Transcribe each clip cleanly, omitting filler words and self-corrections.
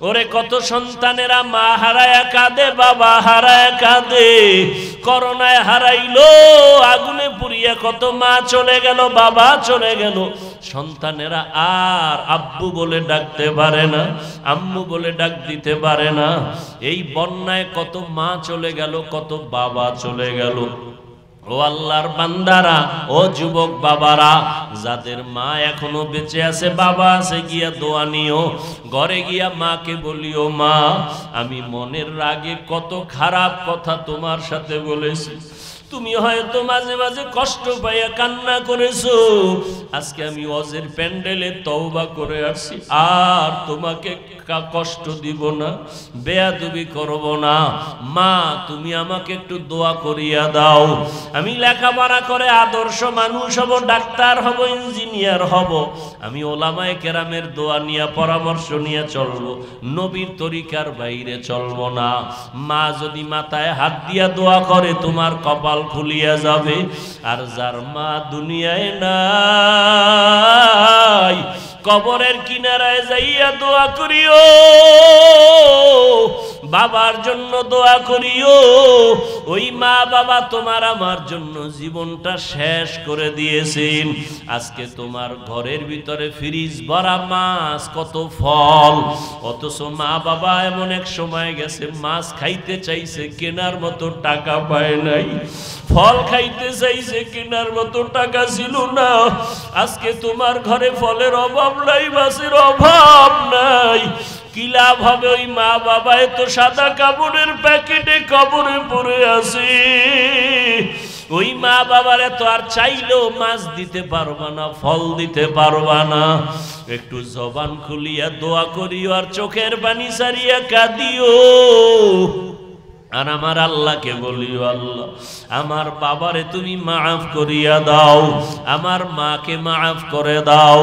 ওরে কত সন্তানেরা মা হারায়া কাঁদে, বাবা হারায়া কাঁদে। করোনায় হারাইলো, আগুনে পুড়িয়া কত মা চলে গেল, বাবা চলে গেল। সন্তানেরা আর আব্বু বলে ডাকতে পারে না, আম্মু বলে ডাক দিতে পারে না। এই বন্যায় কত মা চলে গেল, কত বাবা চলে গেল। ও আল্লাহর বান্দারা, ও যুবক বাবারা, যাদের মা এখনো বেঁচে আছে, বাবা আছে, গিয়া দোয়া নিও। ঘরে গিয়া মাকে বলিও, মা আমি মনের রাগে কত খারাপ কথা তোমার সাথে বলেছি, তুমি হয়তো মাঝে মাঝে কষ্ট পাইয়া কান্না করেছো। আজকে আমি ওয়াজের প্যান্ডেলে তওবা করে আসছি, আর তোমাকে কষ্ট দিব না, বেয়াদবি করব না। মা তুমি আমাকে একটু দোয়া করিয়া দাও। আমি লেখাপড়া করে আদর্শ মানুষ হব, ডাক্তার হব, ইঞ্জিনিয়ার হব। আমি ওলামায়ে কেরামের দোয়া নিয়ে, পরামর্শ নিয়ে চলবো, নবীর তরিকার বাইরে চলবো না। মা যদি মাথায় হাত দিয়া দোয়া করে, তোমার কপাল খুলিয়া যাবে। আর যার মা দুনিয়ায় নাই, কবরের কিনারায় যাইয়া দোয়া করিও, বাবার জন্য দোয়া করিও। ওই মা বাবা তোমার আমার জন্য জীবনটা শেষ করে দিয়েছেন। আজকে তোমার ঘরের ভিতরে ফ্রিজ ভরা মাছ, কত ফল, অথচ মা বাবা এমন এক সময় গেছে মাছ খাইতে চাইছে, কেনার মতো টাকা পায় নাই। ফল খাইতে চাইছে, কেনার মতো টাকা ছিল না। আজকে তোমার ঘরে ফলের অভাব নাই, মাছের অভাব নাই। কি লাভ হবে? ওই মা বাবা তো সাদা কাপড়ের প্যাকেটে কবরে পড়ে আছে। ওই মা বাবারে তো আর চাইলেও মাছ দিতে পারবা না, ফল দিতে পারবা না। একটু জবান খুলিয়া দোয়া করিও, আর চোখের পানি সারিয়া কাঁদিও। আর আমার আল্লাহকে বলিও, আল্লাহ আমার বাবারে তুমি মাফ করিয়া দাও, আমার মাকে মাফ করে দাও,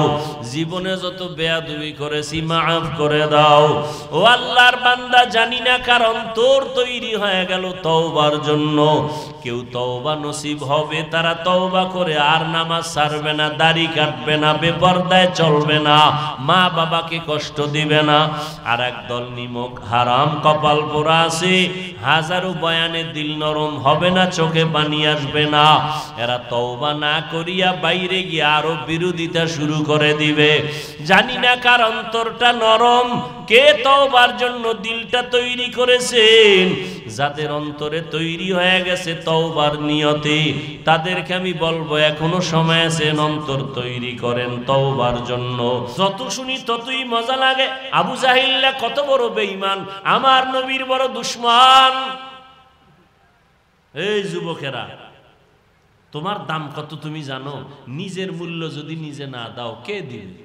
জীবনে যত বেয়াদবি করেছি মাফ করে দাও। ও আল্লাহর বান্দা, জানি না কার অন্তর তৈরি হয়ে গেল তওবার জন্য। কেউ তওবা নসিব হবে, তারা তওবা করে আর নামাজ ছাড়বে না, দাড়ি কাটবে না, বেপরদায় চলবে না, মা বাবাকে কষ্ট দিবে না। আর একদল নিমক হারাম কপাল পোড়া আছে, হাজারো বয়ানে দিল নরম হবে না, চোখে পানি আসবে না। এরা তওবা না করিয়া বাইরে গিয়ে আরো বিরোধিতা শুরু করে দিবে। জানি না কার অন্তরটা নরম, কে তওবার জন্য দিলটা তৈরি করেছেন। যাদের অন্তরে তৈরি হয়ে গেছে তওবার নিয়তে, তাদেরকে আমি বলবো এখনো সময় আছে, অন্তর তৈরি করেন তওবার জন্য। যত শুনি ততই মজা লাগে। আবু জাহিল্লা কত বড় বেঈমান, আমার নবীর বড় দুশমন। এই যুবকেরা, তোমার দাম কত তুমি জানো? নিজের মূল্য যদি নিজে না দাও, কে দিবে?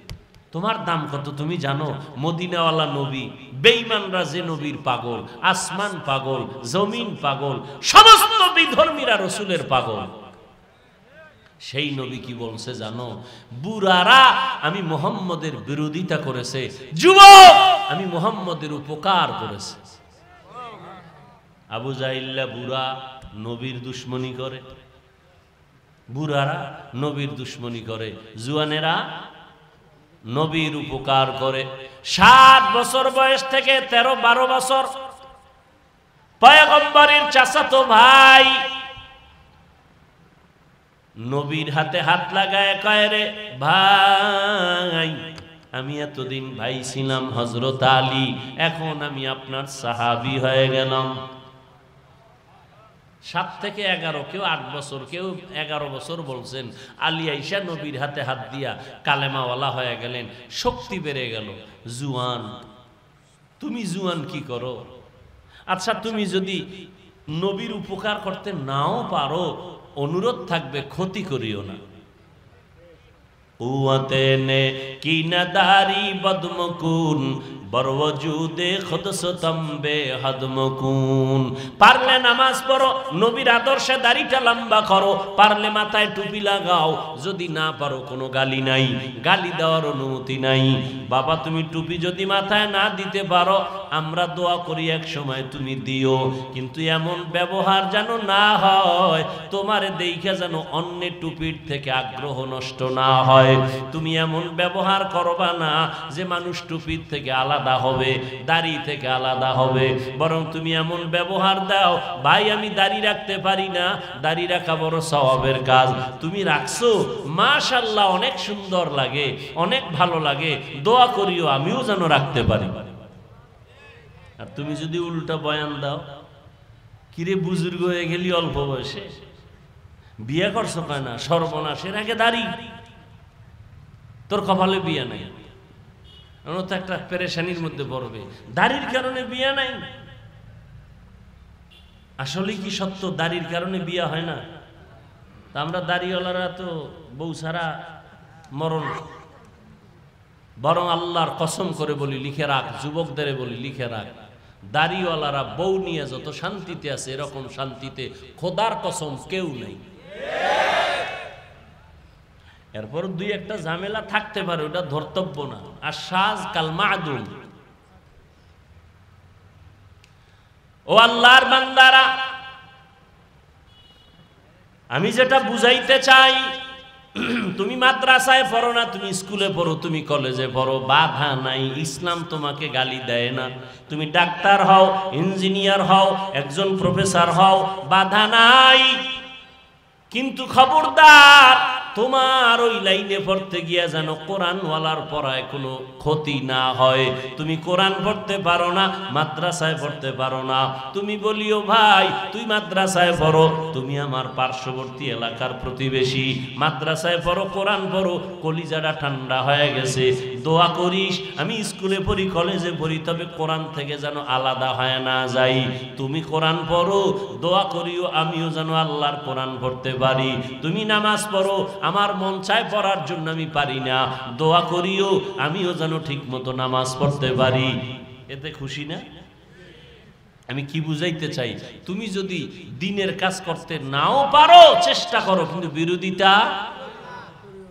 তোমার দাম কত তুমি জানো? মদিনাওয়ালা নবী, বেঈমানরা যে নবীর পাগল, আসমান পাগল, জমিন পাগল, সমস্ত বিধর্মীরা রসুলের পাগল। সেই নবী কি বলছে জানো? বুড়ারা আমি মুহাম্মদের বিরোধিতা করেছে, যুবক আমি মুহাম্মদের উপকার করেছে। আবু জাহিল্লা বুড়া নবীর দুশ্মনী করে, বুড়ারা নবীর দুশ্মনী করে, জুয়ানেরা নবীর উপকার করে। 7 বছর বয়স থেকে 13-12 বছর পয়গম্বরের চাচাতো ভাই নবীর হাতে হাত লাগায় কয়, রে ভাই আমি এতদিন ভাই ছিলাম হযরত আলী, এখন আমি আপনার সাহাবী হয়ে গেলাম। 7 থেকে 11, কেউ 8 বছর, কেউ 11 বছর বলছেন। আলী আইসা নবীর হাতে হাত দিয়া কালেমাওয়ালা হয়ে গেলেন, শক্তি বেড়ে গেল। জুয়ান, তুমি জুয়ান কি করো? আচ্ছা, তুমি যদি নবীর উপকার করতে নাও পারো, অনুরোধ থাকবে ক্ষতি করিও না। কুওয়াতে নে কি নাদারি বদমকুন, বরওজুদে খুদসতম বেহদমকুন। পারলে নামাজ পড়ো, নবীর আদর্শে দাড়িটা লম্বা করো, পারলে মাথায় টুপি লাগাও, যদি না পারো কোনো গালি নাই, গালি দেওয়ার অনুমতি নাই। বাবা তুমি টুপি যদি মাথায় না দিতে পারো, আমরা দোয়া করি এক সময় তুমি দিও, কিন্তু এমন ব্যবহার যেন না হয় তোমারে দেখে যেন অন্যের টুপির থেকে আগ্রহ নষ্ট না হয়। তুমি এমন ব্যবহার করবা না যে মানুষ টুপির থেকে আলাদা হবে, দাড়ি থেকে আলাদা হবে, বরং তুমি এমন ব্যবহার দাও, ভাই আমি দাড়ি রাখতে পারি না, দাড়ি রাখা বড় সওয়াবের কাজ, তুমি রাখছো মাশাআল্লাহ অনেক সুন্দর লাগে, অনেক ভালো লাগে, দোয়া করিও আমিও যেন রাখতে পারি। আর তুমি যদি উল্টা বয়ান দাও, কিরে বুজুর্গ হয়ে গেলি অল্প বয়সে, বিয়ে করছো কয় না, সর্বনাশের আগে দাড়ি, তোর কপালে বিয়ে নাই, তো একটা পেরেশানির মধ্যে পড়বে, দাড়ির কারণে বিয়ে নাই। আসলে কি সত্য দাড়ির কারণে বিয়ে হয় না? আমরা দাড়িওয়ালারা তো বউ ছাড়া মরণ, বরং আল্লাহর কসম করে বলি লিখে রাখ, যুবকদের বলি লিখে রাখ, দাড়িওয়ালারা বউ নিয়ে যত শান্তিতে আছে এরকম শান্তিতে খোদার কসম কেউ নেই। এরপর দুই একটা ঝামেলা থাকতে পারে, ওটা ধর্তব্য না। আর সাজ কাল মাদুম। ও আল্লাহর বান্দারা, আমি যেটা বুঝাইতে চাই, তুমি মাদ্রাসায় পড়ো না, তুমি স্কুলে পড়ো, তুমি কলেজে পড়ো, বাধা নাই, ইসলাম তোমাকে গালি দেয় না। তুমি ডাক্তার হও, ইঞ্জিনিয়ার হও, একজন প্রফেসর হও, বাধা নাই। কিন্তু খবরদার তোমার ওই লাইনে পড়তে গিয়া যেন কোরআনওয়ালার পড়ায় কোনো ক্ষতি না হয়। তুমি কোরআন পড়তে পারো না, মাদ্রাসায় পড়তে পারো না, তুমি বলিও ভাই তুই মাদ্রাসায় পড়ো, তুমি আমার পার্শ্ববর্তী এলাকার প্রতিবেশী, মাদ্রাসায় পড়ো, কোরআন পড়ো, কলিজাটা ঠান্ডা হয়ে গেছে, দোয়া করিস আমি স্কুলে পড়ি, কলেজে পড়ি, তবে কোরআন থেকে যেন আলাদা হয় না যাই। তুমি কোরআন পড়ো, দোয়া করিও আমিও যেন আল্লাহর কোরআন পড়তে পারি। তুমি নামাজ পড়ো, আমার মন চায় পড়ার জন্য আমি পারি না, দোয়া করিও আমিও যেন ঠিক মতো নামাজ পড়তে পারি। এতে খুশি না? আমি কি বুঝাইতে চাই, তুমি যদি দিনের কাজ করতে নাও পারো চেষ্টা করো, কিন্তু বিরোধিতা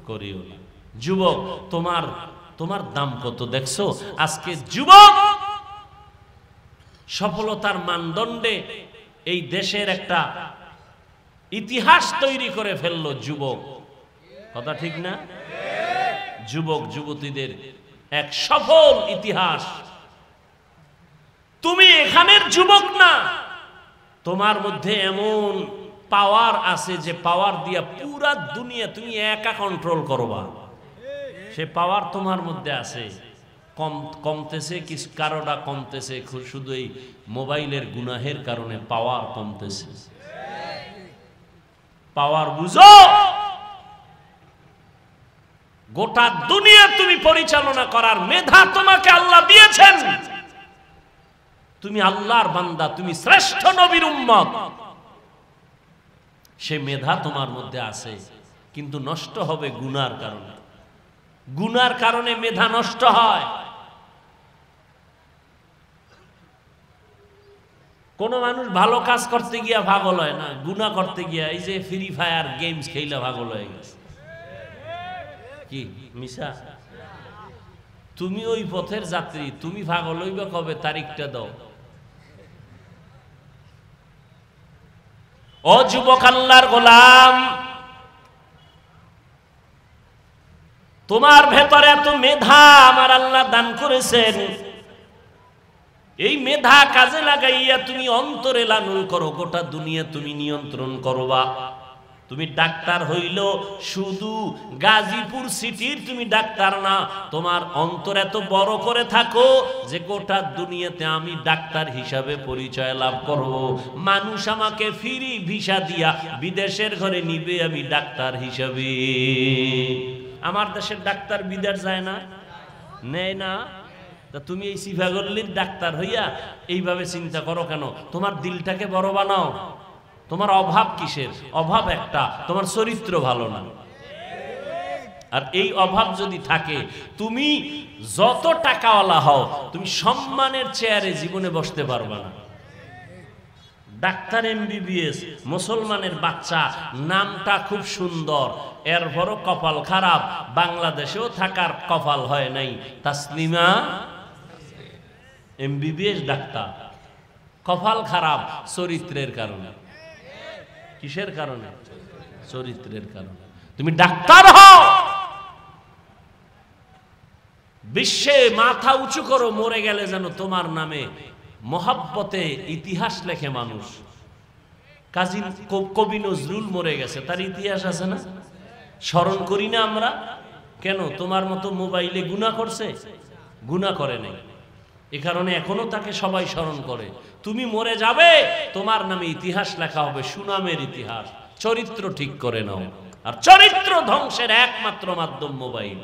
করিও না। যুবক, তোমার দাম কত দেখছো? আজকে যুবক সফলতার মানদণ্ডে এই দেশের একটা ইতিহাস তৈরি করে ফেললো যুবক, কথা ঠিক না? যুবক যুবতীদের এক সফল ইতিহাস। তুমি এখানের যুবক না, তোমার মধ্যে এমন পাওয়ার আছে যে পাওয়ার দিয়া পুরা দুনিয়া তুমি একা কন্ট্রোল করবা, সে পাওয়ার তোমার মধ্যে আছে। কমতেছে কিছু, কারোটা কমতেছে শুধু এই মোবাইলের গুনাহের কারণে পাওয়ার কমতেছে। পাওয়ার বুঝো, গোটা দুনিয়া তুমি পরিচালনা করার মেধা তোমাকে আল্লাহ দিয়েছেন। তুমি আল্লাহর বান্দা, তুমি শ্রেষ্ঠ নবীর উম্মত, সে মেধা তোমার মধ্যে আছে, কিন্তু নষ্ট হবে গুনার কারণে। গুনার কারণে মেধা নষ্ট হয়। কোন মানুষ ভালো কাজ করতে গিয়া পাগল হয় না, গুনাহ করতে গিয়া এই যে ফ্রি ফায়ার গেমস খেলা পাগল হয়ে গেছে। কি মিশা? তুমি ওই পথের যাত্রী, তুমি পাগল হইবা কবে? তারিখটা দাও। ও যুবক আল্লাহর গোলাম, তোমার ভেতরে এত মেধা আমার আল্লাহ দান করেছেন, এই মেধা কাজে লাগাইয়া তুমি অন্তরে লালন করো, গোটা দুনিয়া তুমি নিয়ন্ত্রণ করবা। তুমি ডাক্তার হইল শুধু গাজীপুর সিটির তুমি ডাক্তার না, তোমার অন্তর এত বড় করে থাকো যে গোটা দুনিয়াতে আমি ডাক্তার হিসাবে পরিচয় লাভ করব, মানুষ আমাকে ফ্রি ভিসা দিয়া বিদেশের ঘরে নিবে আমি ডাক্তার হিসাবে। আমার দেশের ডাক্তার বিদেশ যায় না, নেয় না। তা তুমি এই সিফাগল্লির ডাক্তার হইয়া এইভাবে চিন্তা করো কেন? তোমার দিলটাকে বড় বানাও। তোমার অভাব কিসের? অভাব একটা, তোমার চরিত্র ভালো না। আর এই অভাব যদি থাকে, তুমি যত টাকাওয়ালা হও, তুমি সম্মানের চেয়ারে জীবনে বসতে পারবে না। ডাক্তার MBBS, মুসলমানের বাচ্চা, নামটা খুব সুন্দর, এরপরও কপাল খারাপ, বাংলাদেশেও থাকার কপাল হয় নাই। তাসলিমা MBBS ডাক্তার, কপাল খারাপ চরিত্রের কারণে। কিসের কারণে? চরিত্রের কারণে। তুমি ডাক্তার হও, বিশ্বে মাথা উঁচু করো, মরে গেলে যেন তোমার নামে মহাব্বতে ইতিহাস লেখে মানুষ। কাজী কবি নজরুল মরে গেছে, তার ইতিহাস আছে না? স্মরণ করি না আমরা কেন? তোমার মতো মোবাইলে গুনাহ করছে? গুনাহ করে নাই, এ কারণে এখনো তাকে সবাই স্মরণ করে। তুমি মরে যাবে, তোমার নামে ইতিহাস লেখা হবে, সুনামের ইতিহাস। চরিত্র ঠিক করে নাও, আর চরিত্র ধ্বংসের একমাত্র মাধ্যম মোবাইল।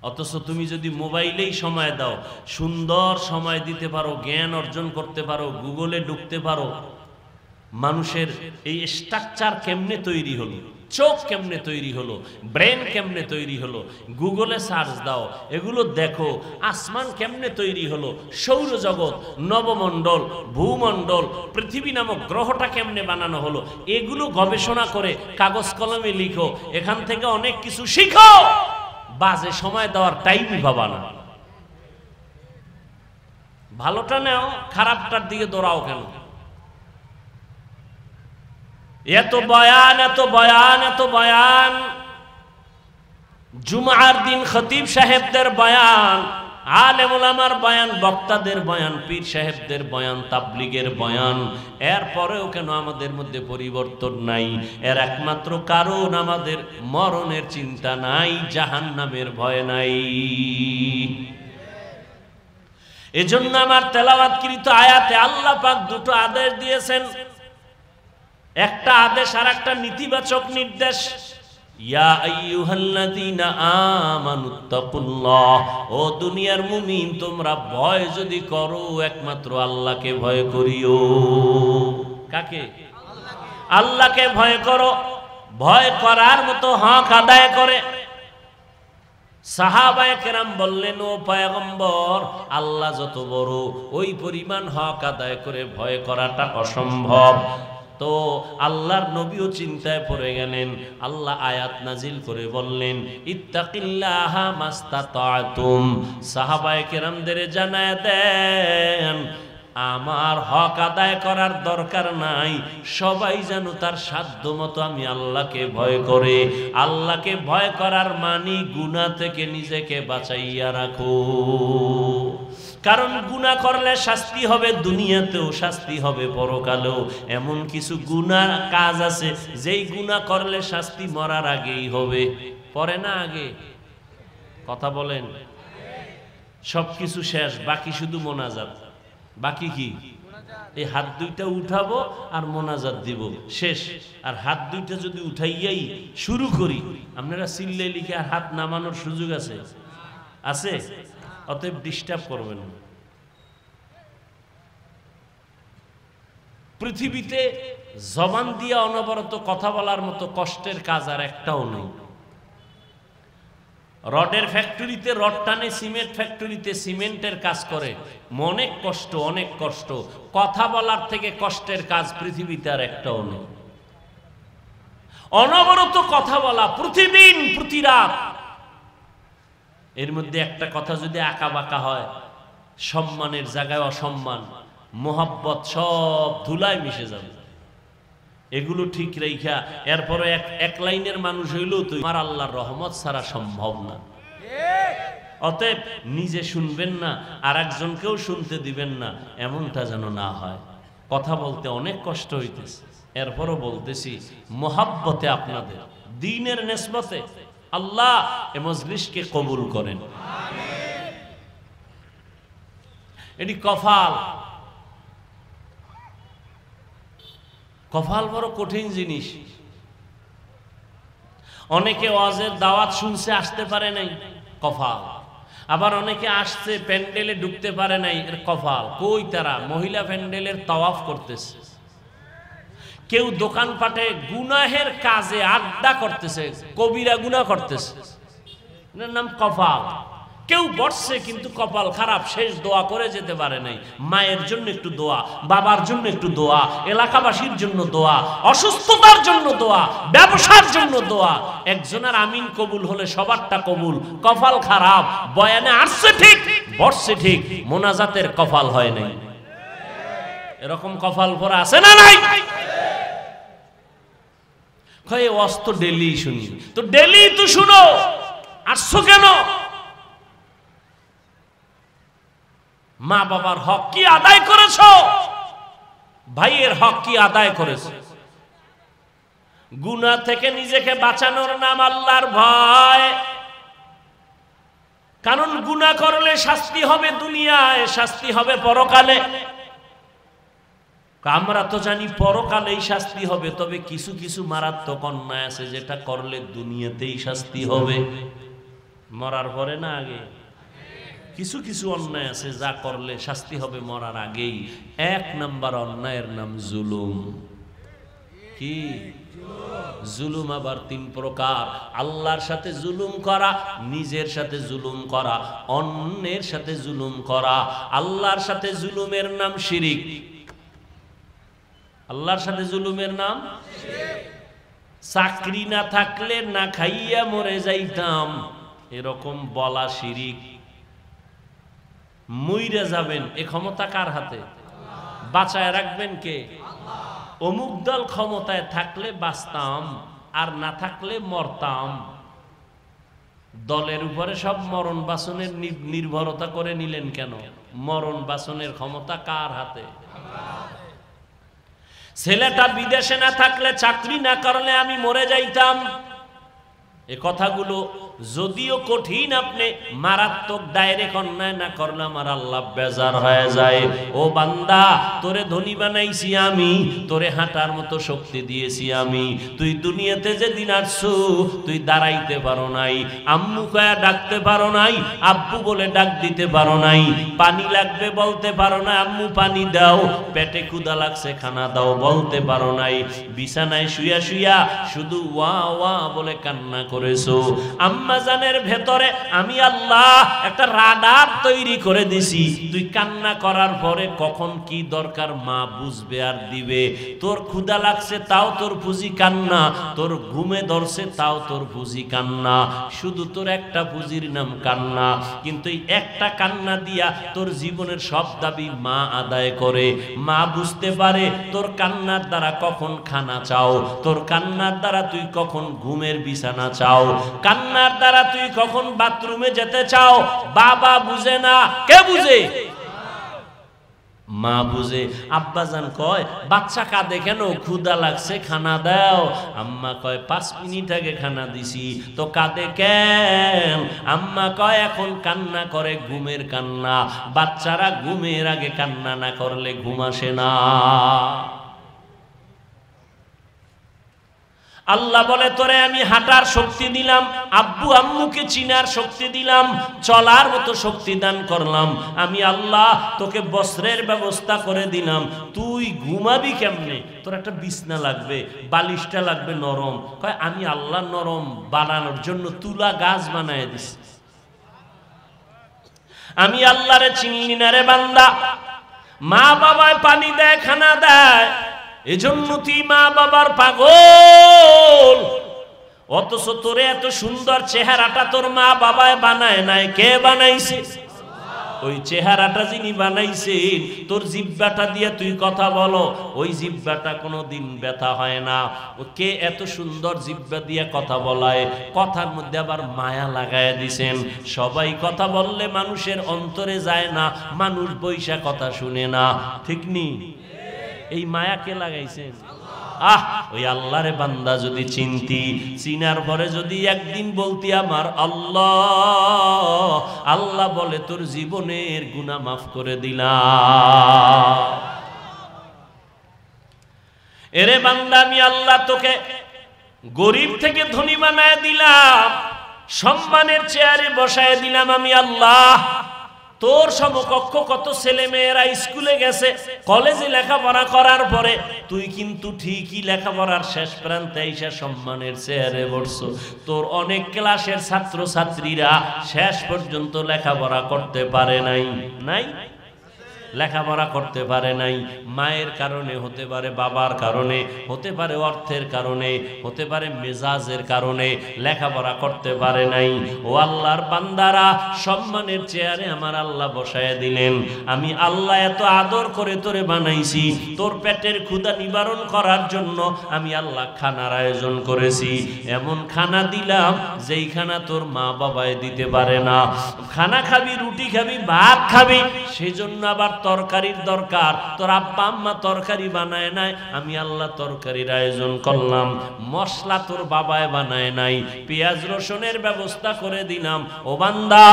অথচ তুমি যদি মোবাইলেই সময় দাও, সুন্দর সময় দিতে পারো, জ্ঞান অর্জন করতে পারো, গুগলে ঢুকতে পারো, মানুষের এই স্ট্রাকচার কেমনে তৈরি হলো, চোখ কেমনে তৈরি হলো, ব্রেন কেমনে তৈরি হলো, গুগলে সার্চ দাও, এগুলো দেখো। আসমান কেমনে তৈরি হলো, সৌরজগৎ, নবমণ্ডল, ভূমণ্ডল, পৃথিবী নামক গ্রহটা কেমনে বানানো হলো, এগুলো গবেষণা করে কাগজ কলমে লিখো। এখান থেকে অনেক কিছু শিখো, বাজে সময় দেওয়ার টাইমই পাবা না। ভালোটা নাও, খারাপটার দিকে দৌড়াও কেন? এত বয়ান, এত বয়ান, এত বয়ান, জুমার দিন খতিব সাহেবদের বয়ান, আলেম ওলামার বয়ান, বক্তাদের বয়ান, পীর সাহেবদের বয়ান, তাবলীগের বয়ান, এরপরেও কেন আমাদের মধ্যে পরিবর্তন নাই? এর একমাত্র কারণ আমাদের মরণের চিন্তা নাই, জাহান্নামের ভয় নাই। এজন্য আমার তেলাওয়াতকৃত আয়াতে আল্লাহ পাক দুটো আদেশ দিয়েছেন, একটা আদেশ আর একটা নেতিবাচক নির্দেশ। ইয়া আইয়ুহাল্লাযীনা আমানুত্তাকুল্লাহ, ও দুনিয়ার মুমিন, তোমরা ভয় যদি করো একমাত্র আল্লাহকে ভয় করিও। কাকে? আল্লাহকে ভয় করো। ভয় করার মতো হক আদায় করে। সাহাবায়ে কেরাম বললেন, ও পয়গম্বর, আল্লাহ যত বড়, ওই পরিমাণ হক আদায় করে ভয় করাটা অসম্ভব। তো আল্লাহর নবীও চিন্তায় পড়ে গেলেন। আল্লাহ আয়াত নাজিল করে বললেন, ইত্তাকিল্লাহা মাস্তাতাতুম। সাহাবায়ে কেরামদের জানায় দেন, আমার হক আদায় করার দরকার নাই, সবাই যেন তার সাধ্য মতো আমি আল্লাহকে ভয় করে। আল্লাহকে ভয় করার মানে গুনাহ থেকে নিজেকে বাঁচাইয়া রাখো। কারণ গুনাহ করলে শাস্তি হবে দুনিয়াতেও, শাস্তি হবে পরকালেও। এমন কিছু গুনাহ কাজ আছে যেই গুনাহ করলে শাস্তি মরার আগেই হবে। পরে না আগে? কথা বলেন। সবকিছু শেষ, বাকি শুধু মোনাজাত। বাকি কি? এই হাত দুইটা উঠাবো আর মোনাজাত দিব, শেষ। আর হাত দুইটা যদি উঠাইয়াই শুরু করি, আপনারা চিল্লাই লিখে আর হাত নামানোর সুযোগ আছে? আছে? অতএব ডিস্টার্ব করবেন না। পৃথিবীতে জবান দিয়ে অনবরত কথা বলার মতো কষ্টের কাজ আর একটাও নেই। রডের ফ্যাক্টরিতে রড টানে, সিমেন্ট ফ্যাক্টরিতে সিমেন্টের কাজ করে, অনেক কষ্ট, অনেক কষ্ট। কথা বলার থেকে কষ্টের কাজ পৃথিবীতে আর একটাও নেই। অনবরত কথা বলা, প্রতিদিন, প্রতি রাত। এর মধ্যে একটা কথা যদি আঁকা বাঁকা হয়, সম্মানের জায়গায় অসম্মান, মোহাব্বত সব ধুলায় মিশে যাবে। এগুলো ঠিক রেখা এরপরে এক লাইনের মানুষ হইলেও তো আমার আল্লাহর রহমত ছাড়া সম্ভব না। অতএব নিজে শুনবেন না, আর একজনকেও শুনতে দিবেন না, এমনটা যেন না হয়। কথা বলতে অনেক কষ্ট হইতেছে, এরপরও বলতেছি মোহাব্বতে আপনাদের, দ্বীনের নিসবতে আল্লাহ এ মজলিসকে কবুল করেন। এটি কফাল। কফাল বড় কঠিন জিনিস। অনেকে ওয়াজের দাওয়াত শুনছে, আসতে পারে নাই, কফাল। আবার অনেকে আসছে, প্যান্ডেলে ঢুকতে পারে নাই, এর কফাল। কই তারা? মহিলা প্যান্ডেলের তাওয়াফ করতেছে, কেউ দোকানপাটে গুনাহের কাজে আড্ডা করতেছে, কবিরা গুনাহ করতেছে, এর নাম কফাল। কেউ বসছে কিন্তু কপাল খারাপ, শেষ দোয়া করে যেতে পারে নাই। মায়ের জন্য একটু দোয়া, বাবার জন্য একটু দোয়া, এলাকাবাসীর জন্য দোয়া, অসুস্থতার জন্য দোয়া, ব্যবসার জন্য দোয়া। একজনের আমিন কবুল হলে সবারটা কবুল। কপাল খারাপ, বয়ানে আসছে ঠিক, বসছে ঠিক, মোনাজাতের কপাল হয় নাই। এরকম কপাল ভরা আছে না নাই? কয় অস্ত ডেলি শুনি, তো ডেলি তো শুনো, আসছো কেন? মা বাবার হক কি আদায় করেছো? ভাইয়ের হক কি আদায় করেছো? গুনাহ থেকে নিজেকে বাঁচানোর নাম আল্লাহর ভয়। কারণ গুনাহ করলে শাস্তি হবে দুনিয়ায়, শাস্তি হবে পরকালে। আমরা তো জানি পরকালেই শাস্তি হবে, তবে কিছু কিছু মারাত্মক অন্যায় আছে যেটা করলে দুনিয়াতেই শাস্তি হবে, মরার পরে না আগে। কিছু কিছু অন্যায় আছে যা করলে শাস্তি হবে মরার আগেই। এক নাম্বার অন্যায়ের নাম জুলুম। কি জুলুম? আবার তিন প্রকার। আল্লাহর সাথে জুলুম করা, নিজের সাথে জুলুম করা, অন্যের সাথে জুলুম করা। আল্লাহর সাথে জুলুমের নাম শিরিক। আল্লাহর সাথে জুলুমের নাম শিরিক। চাকরি না থাকলে না খাইয়া মরে যাইতাম, এরকম বলা শিরিক। মইরা যাবেন এ ক্ষমতা কার হাতে? বাঁচায় রাখবেন কে? অমুক দল ক্ষমতায় থাকলে বাঁচতাম, আর না থাকলে মরতাম। দলের উপরে সব মরণ বাসনের নির্ভরতা করে নিলেন কেন? মরণ বাসনের ক্ষমতা কার হাতে? ছেলেটা বিদেশে না থাকলে, চাকরি না করলে আমি মরে যাইতাম। এ কথাগুলো যদিও কঠিন, আপনি মারাত্মক ডাইরেক্ট অন্যায় না করলে আমার আল্লাহ বেজার হয়ে যায়। ও বান্দা, তোরে ধনী বানাইছি আমি, তোরে হাঁটার মতো শক্তি দিয়েছি আমি। তুই দুনিয়াতে যেদিন আসছু তুই দাঁড়াইতে পারো নাই, আম্মু কয়া ডাকতে পারো নাই, আব্বু বলে ডাক দিতে পারো নাই, পানি লাগবে বলতে পারো না আম্মু পানি দাও, পেটে ক্ষুধা লাগছে খানা দাও বলতে পারো নাই, বিছানায় শুয়া শুয়া শুধু ওয়া ওয়া বলে কান্না করেছো। আম্মাজানের ভেতরে আমি আল্লাহ একটা রাডার তৈরি করে দিছি, তুই কান্না করার পরে কখন কি দরকার মা বুঝবে আর দিবে। তোর ক্ষুধা লাগছে তাও তোর পুঁজি কান্না, তোর ঘুমে ধরছে তাও তোর পুঁজি কান্না, শুধু তোর একটা পুঁজির নাম কান্না। কিন্তু এই একটা কান্না দিয়া তোর জীবনের সব দাবি মা আদায় করে। মা বুঝতে পারে তোর কান্নার দ্বারা কখন খানা চাও, তোর কান্নার দ্বারা তুই কখন ঘুমের বিছানা চাও, কান্নার দ্বারা তুই কখন বাথরুমে যেতে চাও। বাবা বুঝে না, কে বুঝে? মা বুঝে। আব্বাজান কয় বাচ্চা কাঁদে কেন? ক্ষুধা লাগছে খানা দাও। আম্মা কয় 5 মিনিট আগে খানা দিছি, তো কাঁদে কেন? আম্মা কয় এখন কান্না করে ঘুমের কান্না। বাচ্চারা ঘুমের আগে কান্না না করলে ঘুম আসে না। আল্লাহ বলে তোরে আমি হাঁটার শক্তি দিলাম, আব্বু আম্মুকে চিনার শক্তি দিলাম, চলার মতো শক্তি দান করলাম। আমি আল্লাহ তোকে বস্ত্রের ব্যবস্থা করে দিলাম, তুই ঘুমাবি কেমনে? তোর একটা বিছনা লাগবে, বালিশটা লাগবে নরম। কয় আমি আল্লাহ নরম বানানোর জন্য তুলা গাছ বানায় দিছি। আমি আল্লাহরে চিনলি না রে বান্দা। মা বাবায় পানি দেয়, খানা দেয়, এজন্য তুই মা বাবার পাগল। অথচ তোরে এত সুন্দর চেহারাটা তোর মা বাবায় বানায় নাই, কে বানাইছে? ওই চেহারাটা যিনি বানাইছেন, তোর জিহ্বাটা দিয়ে তুই কথা বলো, ওই জিহ্বাটা কোনোদিন ব্যথা হয় না। ও কে এত সুন্দর জিহ্বা দিয়ে কথা বলায়, কথার মধ্যে আবার মায়া লাগায় দিছেন। সবাই কথা বললে মানুষের অন্তরে যায় না, মানুষ বৈশা কথা শুনে না, ঠিক নি? এই মায়া কে লাগাইছেন? ওই আল্লাহরে বান্দা যদি চিনতি, চিনার পরে যদি একদিন বলতি আমার আল্লাহ, আল্লাহ বলে তোর জীবনের গুনাহ মাফ করে দিলাম। এরে বান্দা আমি আল্লাহ তোকে গরিব থেকে ধনী বানায় দিলাম, সম্মানের চেয়ারে বসায় দিলাম আমি আল্লাহ। তোর সমকক্ষ কত ছেলে মেয়েরা স্কুলে গেছে, কলেজে লেখাপড়া করার পরে তুই কিন্তু ঠিকই লেখাপড়ার শেষ প্রান্তে এসে সম্মানের চেয়ারে বসছো। তোর অনেক ক্লাসের ছাত্র ছাত্রীরা শেষ পর্যন্ত লেখাপড়া করতে পারে নাই। লেখাপড়া করতে পারে নাই, মায়ের কারণে হতে পারে, বাবার কারণে হতে পারে, অর্থের কারণে হতে পারে, মেজাজের কারণে লেখাপড়া করতে পারে নাই। ও আল্লাহর বান্দারা, সম্মানের চেয়ারে আমার আল্লাহ বসায় দিলেন। আমি আল্লাহ এত আদর করে তোরে বানাইছি, তোর পেটের ক্ষুধা নিবারণ করার জন্য আমি আল্লাহ খানার আয়োজন করেছি। এমন খানা দিলাম যেই খানা তোর মা বাবায় দিতে পারে না। খানা খাবি, রুটি খাবি, ভাত খাবি, সেই জন্য আবার তরকারির দরকার। তোর আব্বা আম্মা তরকারি বানায় নাই, আমি আল্লাহ তরকারির আয়োজন করলাম। মশলা তোর বাবায় বানায় নাই, পেঁয়াজ রসুনের ব্যবস্থা করে দিলাম। ও বান্দা,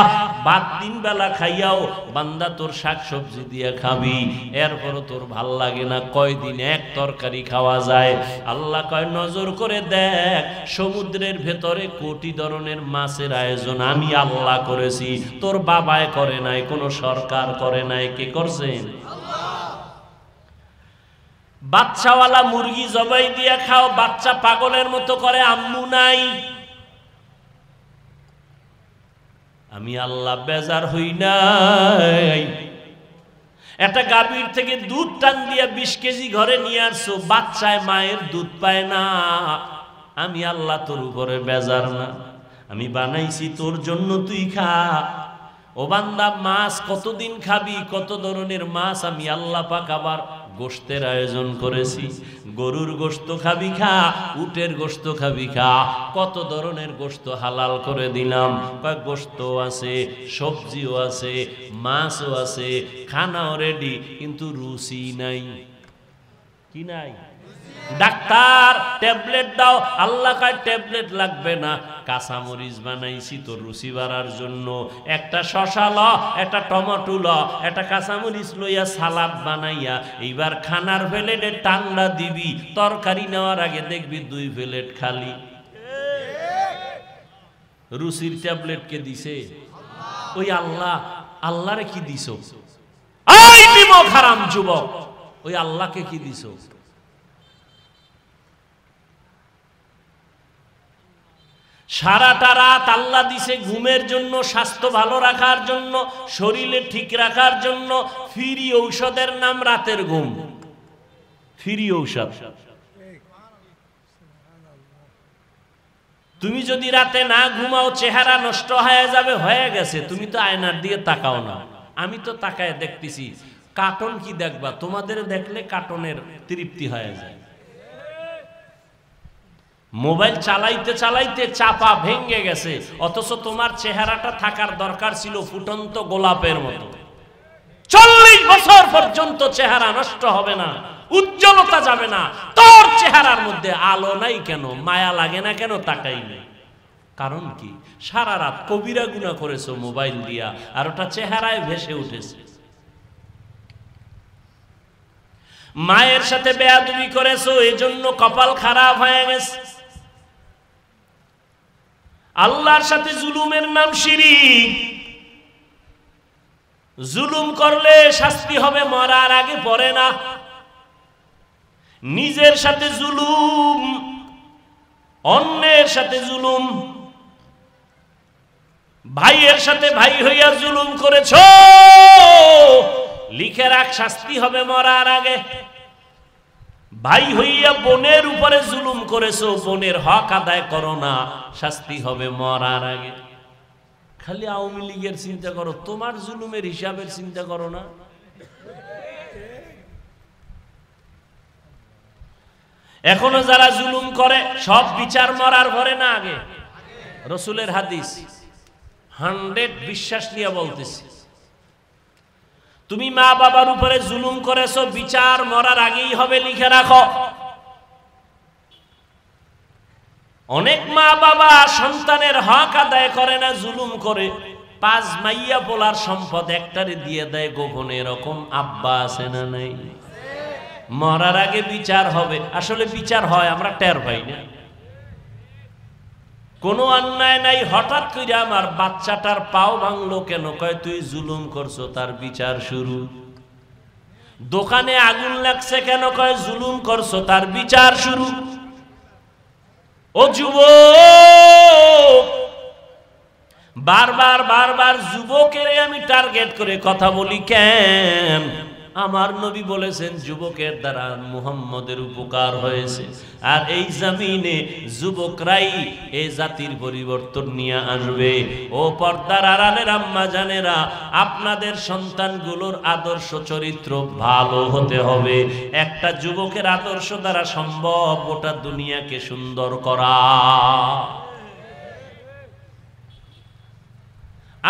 ভাত 3 বেলা খাইয়াও বান্দা তোর শাকসবজি দিয়ে খাবি, এরপরও তোর ভাল লাগে না। কয়দিন এক তরকারি খাওয়া যায়? আল্লাহ কয়, নজর করে দেখ, সমুদ্রের ভেতরে কোটি ধরনের মাছের আয়োজন আমি আল্লাহ করেছি, তোর বাবায় করে নাই, কোনো সরকার করে নাই। কে করছে? বাচ্চাওয়ালা মুরগি জবাই দিয়ে খাও, বাচ্চা পাগলের মতো করে, আম্মু নাই। আমি আল্লাহ বেজার হই নাই। একটা গাভীর থেকে দুধ টান দিয়ে 20 কেজি ঘরে নিয়ে আসছো, বাচ্চায় মায়ের দুধ পায় না। আমি আল্লাহ তোর উপরে বেজার না? আমি বানাইছি তোর জন্য, তুই খা। ও বান্দা, মাছ কতদিন খাবি? কত ধরনের মাছ আমি আল্লাহ পাক আবার গোশতের আয়োজন করেছি। গরুর গোশত খাবি খা, উটের গোশত খাবি খা, কত ধরনের গোশত হালাল করে দিলাম। কয় গোশত আছে, সবজিও আছে, মাছও আছে, খানাও রেডি, কিন্তু রুচি নাই। কি নাই? ডাক্তার ট্যাবলেট দাও, আল্লাহ কয় ট্যাবলেট লাগবে না, কাঁচামরিচ বানাইছি তোর রুচি বাড়ার জন্য। একটা শশা ল, একটা টমেটো ল, একটা কাঁচামরিচ লইয়া সালাদ বানাইয়া এইবার খানার প্লেটে টান্ডা দিবি, তরকারি নেওয়ার আগে দেখবি 2 প্লেট খালি। রুচির ট্যাবলেট কে দিছে? ওই আল্লাহ। আল্লাহরে কি দিছো? এই বিমুখ হারাম যুবক, ওই আল্লাহকে কি দিছো? সারাটা রাত আল্লাহ দিছে ঘুমের জন্য, স্বাস্থ্য ভালো রাখার জন্য, শরীরে ঠিক রাখার জন্য। ফ্রি ঔষধের নাম রাতের ঘুম, ফ্রি ঔষধ। তুমি যদি রাতে না ঘুমাও, চেহারা নষ্ট হয়ে যাবে। হয়ে গেছে, তুমি তো আয়নার দিয়ে তাকাও না। আমি তো তাকায় দেখতেছি। কার্টুন কি দেখবা? তোমাদের দেখলে কার্টুনের তৃপ্তি হয়ে যায়। মোবাইল চালাইতে চালাইতে চাপা ভেঙে গেছে, অথচ তোমার চেহারাটা থাকার দরকার ছিল ফুটন্ত গোলাপের মতো। 40 বছর পর্যন্ত চেহারা নষ্ট হবে না, উজ্জ্বলতা যাবে না। তোর চেহারার মধ্যে আলো নাই কেন? মায়া লাগে না কেন? তাকাই নাই। কারণ কি? সারা রাত কবিরা গুনাহ করেছো মোবাইল দিয়া, আর ওটা চেহারায় ভেসে উঠেছে। মায়ের সাথে বেয়াদবি করেছো, এজন্য কপাল খারাপ হয়ে গেছে। আল্লাহর সাথে জুলুমের নাম শিরক। জুলুম করলে শাস্তি হবে মরার আগে, পড়ে না। নিজের সাথে জুলুম, অন্যের সাথে জুলুম, ভাইয়ের সাথে ভাই হইয়া জুলুম করেছো, লিখে রাখ, শাস্তি হবে মরার আগে। ভাই হইয়া বোনের উপরে জুলুম করেছো, বোনের হক আদায় করো না, শাস্তি হবে মরার আগে। খালি আওয়ামী লীগের চিন্তা করো, তোমার জুলুমের হিসাবের চিন্তা করো না। এখনো যারা জুলুম করে সব বিচার মরার পরে না আগে। রসুলের হাদিস 100 বিশ্বাস নিয়ে বলতেছি। তুমি মা বাবার উপরে জুলুম করেছো, বিচার মরার আগেই হবে, লিখে রাখো। অনেক মা বাবা সন্তানের হক আদায় করে না, জুলুম করে। 5 মাইয়া পোলার সম্পদ একটারে দিয়ে দেয় গোপনে, এরকম আব্বা আছে না নাই? মরার আগে বিচার হবে। আসলে বিচার হয়, আমরা টের পাই না। কোনো অন্যায় নাই, হঠাৎ করে আমার বাচ্চাটার পাও ভাঙলো কেন? কয় তুই জুলুম করছো, তার বিচার শুরু। দোকানে আগুন লাগছে কেন? কয় জুলুম করছো, তার বিচার শুরু। ও যুবক, বারবার বারবার যুবকের আমি টার্গেট করে কথা বলি কেন? আমার নবী বলেছেন যুবকের দ্বারা মুহাম্মদের উপকার হয়েছে, আর এই জমিনে যুবকরাই এই জাতির পরিবর্তন নিয়ে আসবে। ও পর্দার আড়ালের আম্মা জানেরা, আপনাদের সন্তানগুলোর আদর্শ চরিত্র ভালো হতে হবে। একটা যুবকের আদর্শ দ্বারা সম্ভব গোটা দুনিয়াকে সুন্দর করা।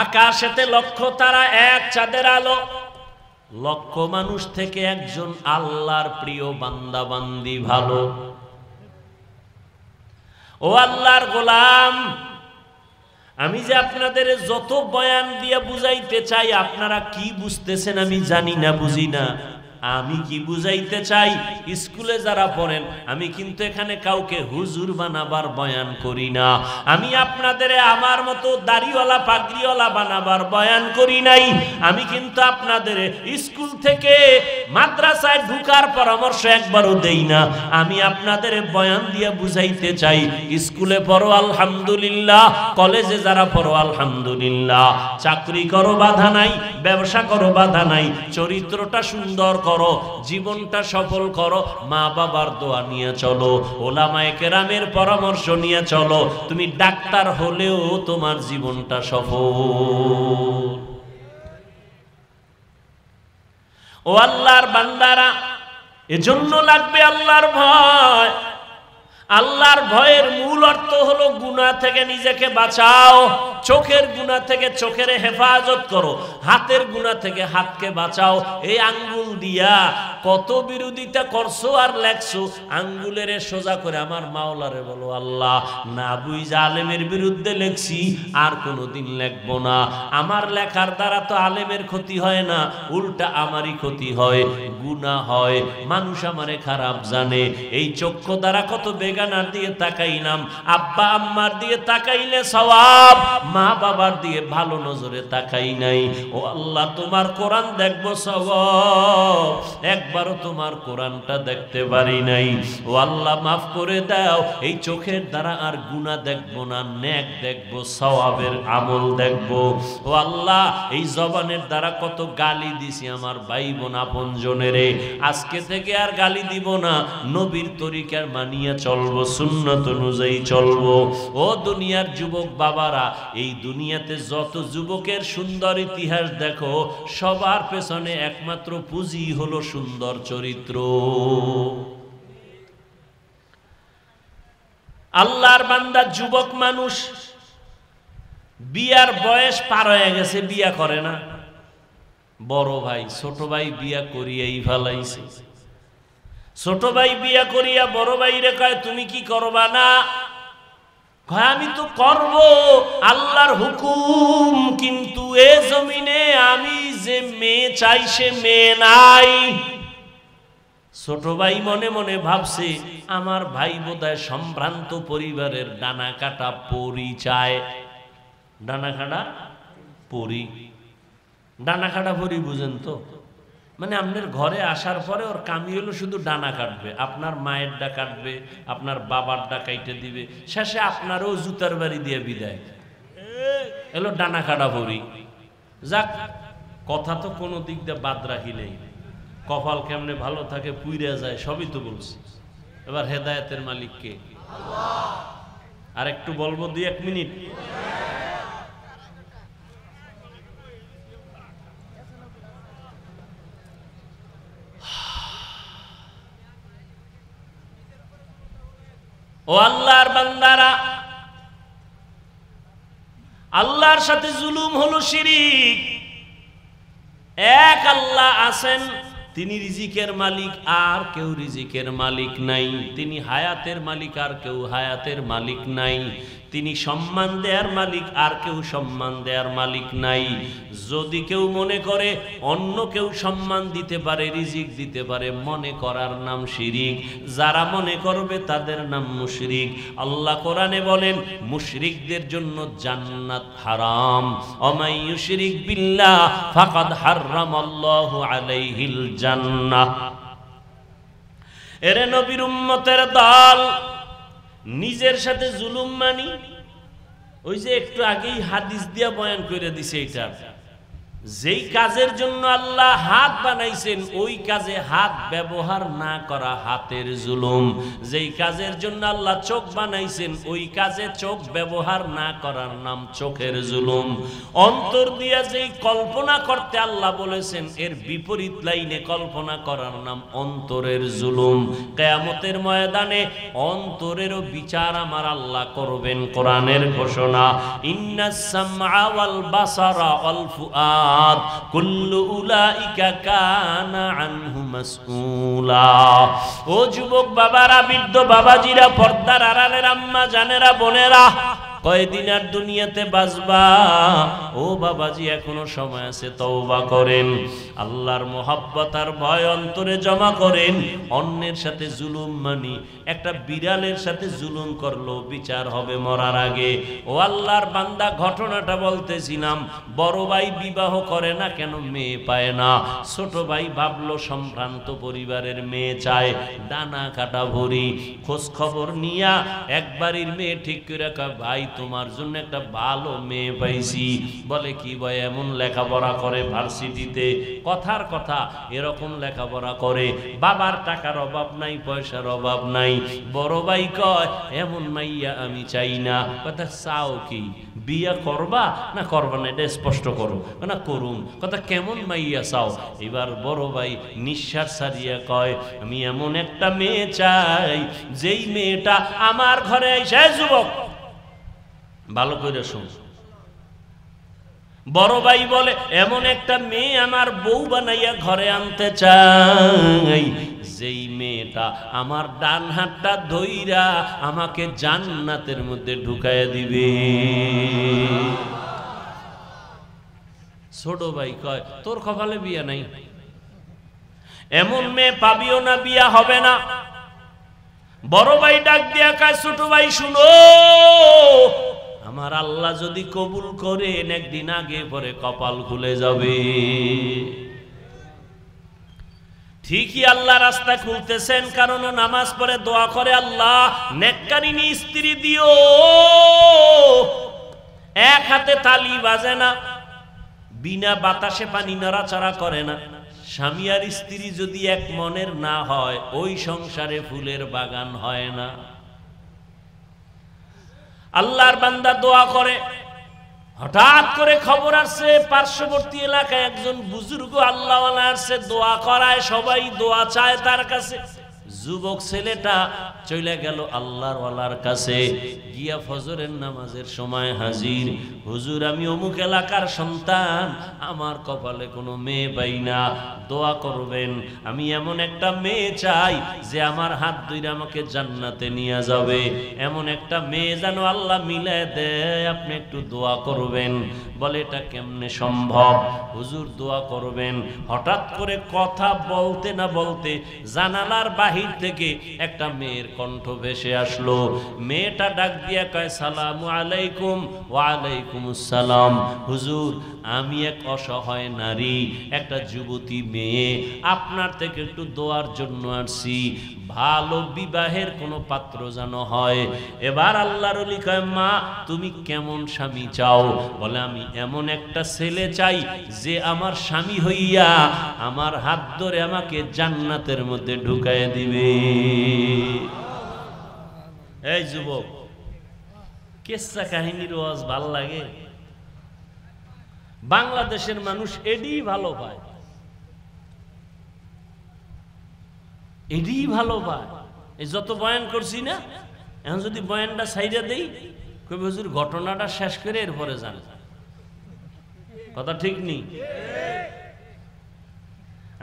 আকাশেতে লক্ষ তারা, এক চাঁদের আলো, লক্ষ মানুষ থেকে একজন আল্লাহর প্রিয় বান্দা বান্দি ভালো। ও আল্লাহর গোলাম, আমি যে আপনাদের যত বয়ান দিয়ে বুঝাইতে চাই, আপনারা কি বুঝতেছেন আমি জানি না, বুঝি না। আমি কি বুঝাইতে চাই, স্কুলে যারা পড়েন, আমি কিন্তু এখানে কাউকে হুজুর বানাবার বয়ান করি না। আমি আপনাদের আমার মতো দাড়িওয়ালা পাগড়িওয়ালা বানাবার বয়ান করি নাই। আমি কিন্তু আপনাদের স্কুল থেকে মাদ্রাসায় ঢুকার পরামর্শ একবারও দেই না। আমি আপনাদের বয়ান দিয়ে বুঝাইতে চাই, স্কুলে পড়ো আলহামদুলিল্লাহ, কলেজে যারা পড়ো আলহামদুলিল্লাহ, চাকরি করো বাধা নাই, ব্যবসা করো বাধা নাই, চরিত্রটা সুন্দর করো, জীবনটা সফল করো, মা বাবার দোয়া নিয়ে চলো, ওলামায়ে কেরামের পরামর্শ নিয়ে চলো। তুমি ডাক্তার হলেও তোমার জীবনটা সফল। ও আল্লাহর বান্দারা, এজন্য লাগবে আল্লাহর ভয়। আল্লাহর ভয়ের মূল অর্থ হলো গুনাহ থেকে নিজেকে বাঁচাও, চোখের গুনাহ থেকে চোখের হেফাজত করো, হাতের গুনাহ থেকে হাতকে বাঁচাও। এই আঙ্গুল দিয়া কত বিরোধিতা করছো আর লেখছো, আঙ্গুলের সোজা করে আমার মাওলারে বলো, আল্লাহ না বুঝা আলেমের বিরুদ্ধে লেখছি, আর কোনোদিন লেখবো না। আমার লেখার দ্বারা তো আলেমের ক্ষতি হয় না, উল্টা আমারই ক্ষতি হয়, গুনাহ হয়, মানুষ আমারে খারাপ জানে। এই চক্ষু দ্বারা কত বেগানার দিয়ে তাকাইলাম, আব্বা আম্মার দিয়ে তাকাইলে সওয়াব, মা বাবার দিয়ে ভালো নজরে তাকাই নাই। ও আল্লাহ, তোমার কোরআন দেখবো সওয়াব, একবারও তোমার কোরআনটা দেখতে পারি নাই। ও আল্লাহ মাফ করে দাও, এই চোখের দ্বারা আর গুনাহ দেখবো না, নেক দেখবো, সওয়াবের আমল দেখবো। ও আল্লাহ, এই জবানের দ্বারা কত গালি দিছি আমার ভাই বোন আপনজনেরে, আজকে থেকে আর গালি দিব না, নবীর তরিকার মানিয়া চলবো, সুন্নত অনুযায়ী চলবো। ও দুনিয়ার যুবক বাবারা, এই দুনিয়াতে যত যুবকের সুন্দর ইতিহাস দেখো, সবার পেছনে একমাত্র পুঁজি হলো সুন্দর চরিত্র। আল্লাহর বান্দা যুবক মানুষ বিয়ার বয়স পার হয়ে গেছে, বিয়া করে না। বড় ভাই ছোট ভাই বিয়া করিয়াই ফেলাইছে। ছোট ভাই বিয়া করিয়া বড় ভাইরে কয় তুমি কি করবা না? কয় আমি তো করব, আল্লাহর হুকুম, কিন্তু এ জমিনে আমি যে মেয়ে চাই সে মেয়ে নাই। ছোট ভাই মনে মনে ভাবছে, আমার ভাই বোধহয় সম্ভ্রান্ত পরিবারের ডানা কাটা পরি চায়। ডানা কাটা পরি, ডানা কাটা পরি বুঝেন তো? মানে আপনার ঘরে আসার পরে ওর কামি হলো শুধু ডানা কাটবে, আপনার মায়েরটা কাটবে, আপনার বাবারটা কাইটে দিবে, শেষে আপনারও জুতার বাড়ি দিয়ে বিদায়। এলো ডানা কাটা পরি। যাক, কথা তো কোনো দিক দিয়ে বাদ রাখি নেই, কপাল কেমনে ভালো থাকে পুইরা যায় সবই তো বলছি। এবার হেদায়েতের মালিক কে? আর একটু বলবো 2-1 মিনিট। ও আল্লাহর বান্দারা, আল্লাহর সাথে জুলুম হলো শিরিক। এক আল্লাহ আছেন, তিনি রিজিকের মালিক, আর কেউ রিজিকের মালিক নাই। তিনি হায়াতের মালিক, আর কেউ হায়াতের মালিক নাই। তিনি সম্মান দেয়ার মালিক, আর কেউ সম্মান দেয়ার মালিক নাই। যদি কেউ মনে করে অন্য কেউ সম্মান দিতে পারে, রিজিক দিতে পারে, মনে করার নাম শিরিক। যারা মনে করবে তাদের নাম মুশরিক। আল্লাহ কোরআনে বলেন মুশরিকদের জন্য জান্নাত হারাম। ওমাই ইউশরিক বিল্লাহ ফাকাদ হাররামাল্লাহু আলাইহিল জান্নাহ। এরে নবীর উম্মতের দল, নিজের সাথে জুলুম মানি। ওই যে একটু আগেই হাদিস দিয়া বয়ান করে দিছে, এটা যেই কাজের জন্য আল্লাহ হাত বানাইছেন ওই কাজে হাত ব্যবহার না করা হাতের জুলুম। যেই কাজের জন্য আল্লাহ চোখ বানাইছেন ওই কাজে চোখ ব্যবহার না করার নাম চোখের জুলুম। অন্তর দিয়া যেই কল্পনা করতে আল্লাহ বলেছেন এর বিপরীত লাইনে কল্পনা করার নাম অন্তরের জুলুম। কিয়ামতের ময়দানে অন্তরেরও বিচার আমার আল্লাহ করবেন। কোরআনের ঘোষণা, ইন্নাস সামআ ওয়াল বাসারা ওয়াল ফুআদ কুল্লু উলাইকা কানা আনহু মাসউলা। ও যুবক বাবারা, বৃদ্ধ বাবাজিরা, পর্দার আড়ালের আম্মা জানেরা, বোনেরা, কয়দিন আর দুনিয়াতে বাঁচবা? ও বাবাজি, এখনো সময় আছে, তওবা করেন। আল্লাহর মোহাব্বত আর ভয় অন্তরে জমা করেন। অন্যের সাথে জুলুম মানি, একটা বিড়ালের সাথে জুলুম করলো বিচার হবে মরার আগে। ও আল্লাহর বান্দা, ঘটনাটা বলতেছিলাম, বড় ভাই বিবাহ করে না কেন? মেয়ে পায় না। ছোট ভাই ভাবলো সম্ভ্রান্ত পরিবারের মেয়ে চায়, ডানা কাটা ভরি। খোঁজ খবর নিয়া একবারের মেয়ে ঠিক করে কয়, ভাই তোমার জন্য একটা ভালো মেয়ে পাইছি। বলে কি ভাই? এমন লেখাপড়া করে ভার্সিটিতে, কথার কথা এরকম লেখাপড়া করে, বাবার টাকার অভাব নাই, পয়সার অভাব নাই। বড় ভাই কয়, এমন মাইয়া আমি চাই না। কথা, চাও কি? বিয়া করবা না করবা না? এটা স্পষ্ট করো। না করুন। কথা, কেমন মাইয়া চাও? এবার বড় ভাই নিঃশ্বাস ছাড়িয়া কয়, আমি এমন একটা মেয়ে চাই যেই মেয়েটা আমার ঘরে এসে, যুবক ভালো করে শুন, বড় ভাই বলে এমন একটা মেয়ে আমার বউ বানাইয়া ঘরে আনতে চাই যেই মেয়েটা আমার ডান হাতটা ধইরা আমাকে জান্নাতের মধ্যে ঢুকাইয়া দিবে। ছোট ভাই কয়, তোর কপালে বিয়া নাই, এমন মেয়ে পাবিও না, বিয়া হবে না। বড় ভাই ডাক দিয়া কয়, ছোট ভাই শুনো, আমার আল্লাহ যদি কবুল করেন একদিন আগে পরে কপাল খুলে যাবে। ঠিকই আল্লাহ রাস্তা খুলতেছেন, কারণ নামাজ পড়ে দোয়া করে, আল্লাহ নেককারিনী স্ত্রী দিও। এক হাতে তালি বাজে না, বিনা বাতাসে পানি নড়াচড়া করে না। স্বামী আর স্ত্রী যদি এক মনের না হয়, ওই সংসারে ফুলের বাগান হয় না। আল্লাহর বান্দা দোয়া করে, হঠাৎ করে খবর আসছে পার্শ্ববর্তী এলাকায় একজন বুজুর্গ আল্লাহওয়ালা আসছে, দোয়া করায়, সবাই দোয়া চায় তার কাছে। যুবক ছেলেটা চলে গেল আল্লাহর ওয়ালার কাছে, গিয়া ফজরের নামাজের সময় হাজির। হুজুর, আমি অমুক এলাকার সন্তান, আমার কপালে কোনো মেয়ে পাই না, দোয়া করবেন। আমি এমন একটা মেয়ে চাই যে আমার হাত ধরে আমাকে জান্নাতে নিয়ে যাবে। এমন একটা মেয়ে যেন আল্লাহ মিলায় দেয়, আপনি একটু দোয়া করবেন। বলে, এটা কেমনে সম্ভব? হুজুর দোয়া করবেন। হঠাৎ করে কথা বলতে না বলতে জানালার বাহির থেকে একটা মেয়ের কণ্ঠ ভেসে আসলো। মেয়েটা ডাক দিয়া কয়, সালামু আলাইকুম। ওয়া আলাইকুম আসসালাম। হুজুর, আমি এক অসহায় নারী, একটা যুবতী মেয়ে, আপনার থেকে একটু দোয়ার জন্য আসছি, ভালো বিবাহের কোনো পাত্র যেন হয়। এবার আল্লাহর ওলি কয়, মা তুমি কেমন স্বামী চাও? বলে, আমি এমন একটা ছেলে চাই যে আমার স্বামী হইয়া আমার হাত ধরে আমাকে জান্নাতের মধ্যে ঢুকায় দিবে। এই যুবক, কিসসা কাহিনীর ওয়াজ ভাল লাগে? বাংলাদেশের মানুষ এডি ভালো পায়, এডি ভালো পায়। এই যত বয়ান করছি না, এখন যদি বয়ানটা সাইডা দেই, কবি হুজুর ঘটনাটা শেষ করে এরপরে যান। কথা ঠিক নেই?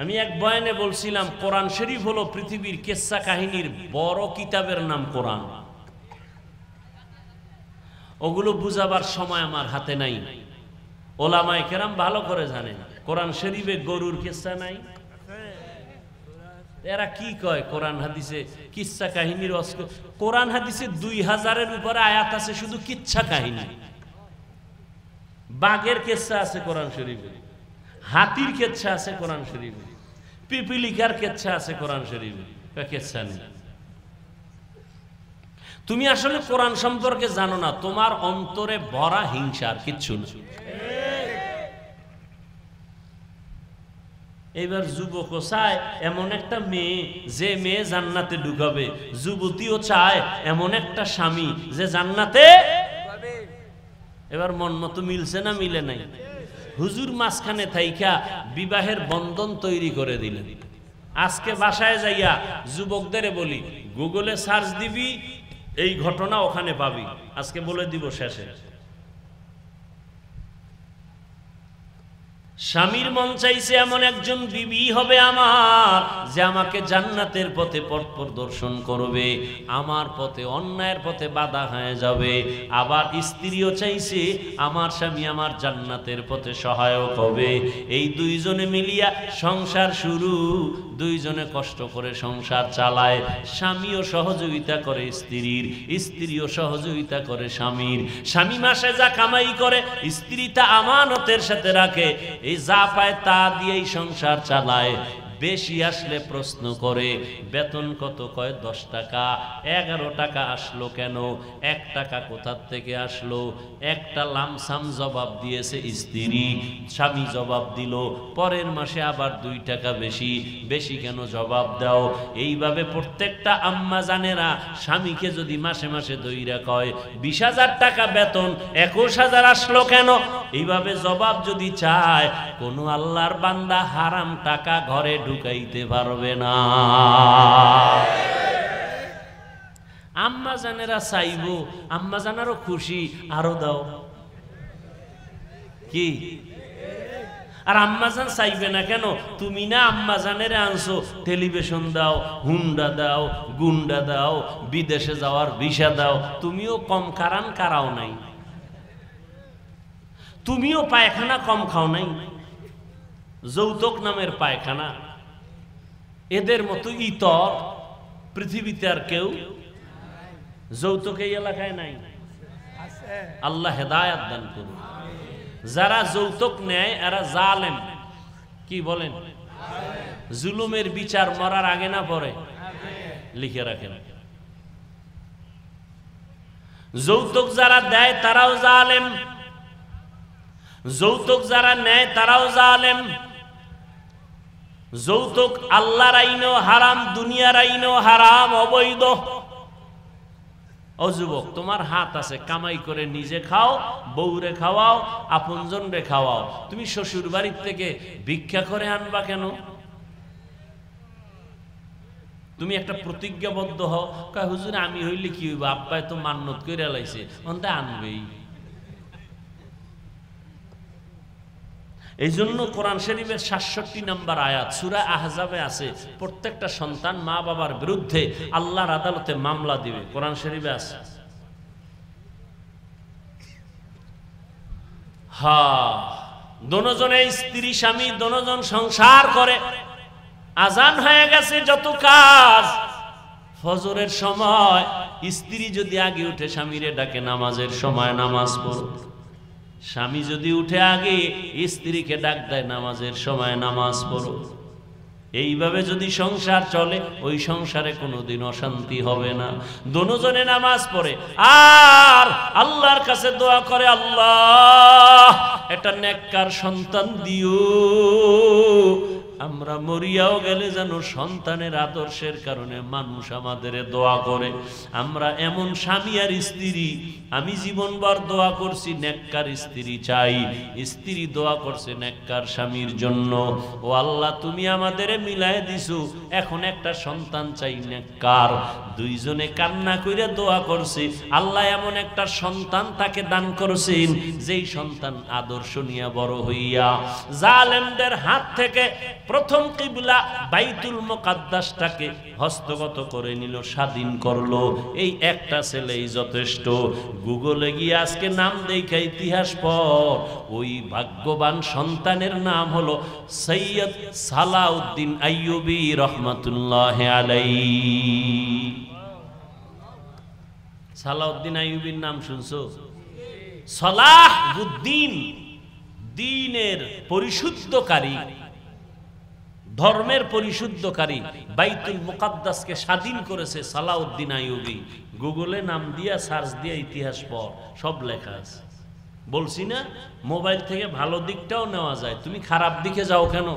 আমি এক বয়ানে বলছিলাম, কোরআন শরীফ হলো পৃথিবীর কিসসা কাহিনীর বড় কিতাবের নাম কোরআন। ওগুলো বুঝাবার সময় আমার হাতে নাই। ওলামায়ে কেরাম ভালো করে জানেন, কোরআন শরীফে গরুর কিচ্ছা নাই? এরা কি কয় কোরআন হাদিসে কিচ্ছা কাহিনীর কোরআন হাদিসে 2000-এর উপরে আয়াত আছে শুধু কিচ্ছা কাহিনী। বাঘের কিচ্ছা আছে কোরআন শরীফে, হাতির কিচ্ছা আছে কোরআন শরীফে, পিপিলিকার কিচ্ছা আছে কোরআন শরীফে, কিচ্ছা নেই। তুমি আসলে কোরআন সম্পর্কে জানো না, তোমার অন্তরে ভরা হিংসার কিচ্ছু না। এবার যুবকও চায় এমন একটা মেয়ে যে মেয়ে জান্নাতে ঢুকাবে, যুবতীও চায় এমন একটা স্বামী যে জান্নাতে। এবার মন মতো মিলছে না মিলে নাই? হুজুর মাঝখানে থাইকা বিবাহের বন্ধন তৈরি করে দিলেন। আজকে বাসায় যাইয়া যুবকদের বলি, গুগলে সার্চ দিবি, এই ঘটনা ওখানে পাবি। আজকে বলে দিব শেষে। স্বামীর মন চাইছে এমন একজন বিবি হবে আমার, যে আমাকে জান্নাতের পথে পথ প্রদর্শন করবে, আমার পথে অন্যায়ের পথে বাধা হয়ে যাবে। আবার স্ত্রীও চাইছে আমার স্বামী আমার জান্নাতের পথে সহায়ক হবে। এই দুইজনে মিলিয়া সংসার শুরু, দুইজনে কষ্ট করে সংসার চালায়। স্বামীও সহযোগিতা করে স্ত্রীর, স্ত্রীও সহযোগিতা করে স্বামীর। স্বামী মাসে যা কামাই করে স্ত্রী তা আমানতের সাথে রাখে, এই যা পায় তা দিয়েই সংসার চালায়। বেশি আসলে প্রশ্ন করে বেতন কত, কয় 10 টাকা। 11 টাকা আসলো কেন, 1 টাকা কোথার থেকে আসলো? একটা লামসাম জবাব দিয়েছে স্ত্রী, স্বামী জবাব দিল। পরের মাসে আবার 2 টাকা বেশি, বেশি কেন জবাব দাও? এইভাবে প্রত্যেকটা আম্মা জানেরা স্বামীকে যদি মাসে মাসে দইরা কয় 20,000 টাকা বেতন, 21,000 আসলো কেন, এইভাবে জবাব যদি চায়, কোন আল্লাহর বান্দা হারাম টাকা ঘরে ঢুকাইতে পারবে না। আম্মা জানেরা চাইবো, আম্মা জানারও খুশি, আরো দাও কি? আর আম্মা জান চাইবে না কেন? তুমি না আম্মা জানেরা আনছো, টেলিভিশন দাও, হুন্ডা দাও, গুন্ডা দাও, বিদেশে যাওয়ার ভিসা দাও। তুমিও কম কারাও নাই, তুমিও পায়খানা কম খাও নাই। যৌতুক নামের পায়খানা, এদের মতো ইতর পৃথিবীতে আর কেউ যৌতুক এই এলাকায় নাই। আল্লাহ হেদায়েত দান করুন। যারা যৌতুক নেয় এরা জালেম। কি বলেন? জুলুমের বিচার মরার আগে না পরে? লিখে রাখেন। যৌতুক যারা দেয় তারাও জালেম, যৌতুক যারা নেয় তারাও জালেম। যৌতুক আল্লাহর আইনেও হারাম, দুনিয়ার আইনেও হারাম, অবৈধ। ও যুবক, তোমার হাত আছে, কামাই করে নিজে খাও, বউরে খাওয়াও, আপনজন রে খাওয়াও। তুমি শ্বশুর বাড়ির থেকে ভিক্ষা করে আনবা কেন? তুমি একটা প্রতিজ্ঞাবদ্ধ হও, কয় হুজুর আমি হইলে কি হইব, আব্বাই তো মান্নত করে লাইছে, অন্তে আনবেই। এই জন্য কোরআন শরীফের ৬৭ নম্বর আয়াত সূরা আহজাবে আছে, প্রত্যেকটা সন্তান মা বাবার বিরুদ্ধে আল্লাহর আদালতে মামলা দিবে। কোরআন শরীফে আছে। দোনোজনে স্ত্রী স্বামী দোনোজন সংসার করে। আজান হয়ে গেছে, যত কাজ। ফজরের সময় স্ত্রী যদি আগে উঠে স্বামীরে ডাকে নামাজের সময় নামাজ পড়ো। স্বামী যদি উঠে আগে স্ত্রীকে ডাক দেয় নামাজের সময় নামাজ পড়ো। এইভাবে যদি সংসার চলে, ওই সংসারে কোনোদিন অশান্তি হবে না। দোনোজনে নামাজ পড়ে আর আল্লাহর কাছে দোয়া করে, আল্লাহ এটা নেককার সন্তান দিও। আমরা মরিয়াও গেলে যেন সন্তানের আদর্শের কারণে মানুষ আমাদের দোয়া করে। আমরা এমন স্বামী আর স্ত্রী, আমি জীবনভর দোয়া করছি নেককার স্ত্রী চাই, স্ত্রী দোয়া করছে নেককার স্বামীর জন্য। ও আল্লাহ, তুমি আমাদের মিলাই দিছো, এখন একটা সন্তান চাই নেককার। দুইজনে কান্না করে দোয়া করছে, আল্লাহ এমন একটা সন্তান তাকে দান করছেন, যেই সন্তান আদর্শ নিয়ে বড় হইয়া জালেমদের হাত থেকে প্রথম কিবলা বাইতুল মুকাদ্দাসটাকে হস্তগত করে নিল, স্বাধীন করলো। এই একটা ছেলেই যথেষ্ট। গুগলে গিয়ে আজকে নাম দেখা ইতিহাস পর, ওই ভাগ্যবান সন্তানের নাম হলো সৈয়দ সালাউদ্দিন আইয়ুবী রহমাতুল্লাহ আলাইহি। সালাউদ্দিন আইয়ুবীর নাম শুনছো? সালাহুদ্দিন, দ্বীনের পরিশুদ্ধকারী, ধর্মের পরিশুদ্ধকারী, বাইতুল মুকাদ্দাসকে স্বাধীন করেছে সালাউদ্দিন আইয়ুবী। গুগলে নাম দিয়া সার্চ দিয়া ইতিহাস পর, সব লেখা আছে। বলছি না মোবাইল থেকে ভালো দিকটাও নেওয়া যায়, তুমি খারাপ দিকে যাও কেন?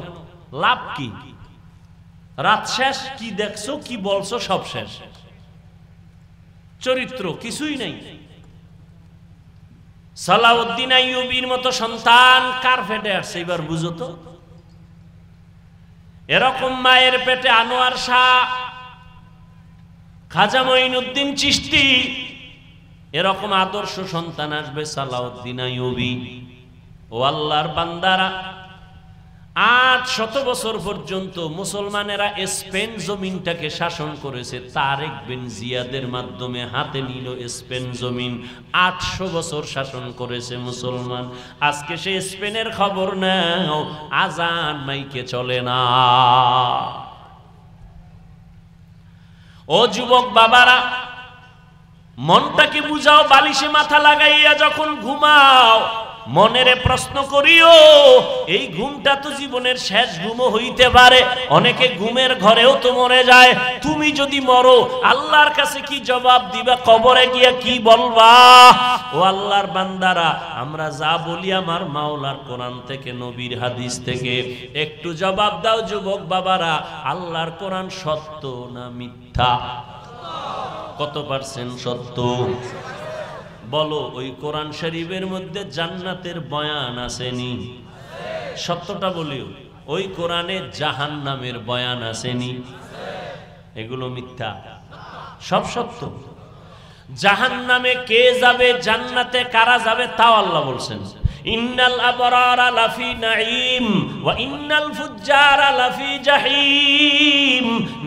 লাভ কি? রাত শেষ, কি দেখছো কি বলছো সব শেষ, চরিত্র কিছুই নাই। সালাউদ্দিন আইয়ুবীর মতো সন্তান কার পেটে আসছে এবার বুঝো তো। এরকম মায়ের পেটে আনোয়ার শাহ, খাজা মঈনুদ্দিন চিশতি, এরকম আদর্শ সন্তান আসবে সালাউদ্দিন আইয়ুবী। ও আল্লাহর বান্দারা, 800 বছর পর্যন্ত মুসলমানেরা স্পেন জমিনটাকে শাসন করেছে। তারেক বিন জিয়াদের মাধ্যমে হাতে নিল স্পেন জমিন। 800 বছর শাসন করেছে মুসলমান। আজকে সে স্পেনের খবর নাও, আজান মাইকে চলে না। ও যুবক বাবারা, মনটাকে বুঝাও, বালিশে মাথা লাগাইয়া যখন ঘুমাও মনেরে প্রশ্ন করিও, এই ঘুমটা তো জীবনের শেষ ঘুমও হইতে পারে। অনেকে ঘুমের ঘরেও তো মরে যায়। তুমি যদি মরো আল্লাহর কাছে কি জবাব দিবা? কবরে গিয়া কি বলবা? ও আল্লাহর বান্দারা, আমরা যা বলি আমার মাওলার কোরআন থেকে, নবীর হাদিস থেকে, একটু জবাব দাও যুবক বাবারা। আল্লাহর কোরআন সত্য না মিথ্যা? কত পার্সেন্ট সত্য বলো? ওই কোরআন শরীফের মধ্যে জান্নাতের বয়ান আসেনি? সত্যটা বলিও, ওই কোরআনে জাহান্নামের বয়ান আসেনি? এগুলো মিথ্যা, সব সত্য। জাহান্নামে কে যাবে, জান্নাতে কারা যাবে তাও আল্লাহ বলছেন। ইন্নাল আবরারা লাফি নাঈম ওয়া ইন্নাল ফুজ্জারা লাফি জাহিম।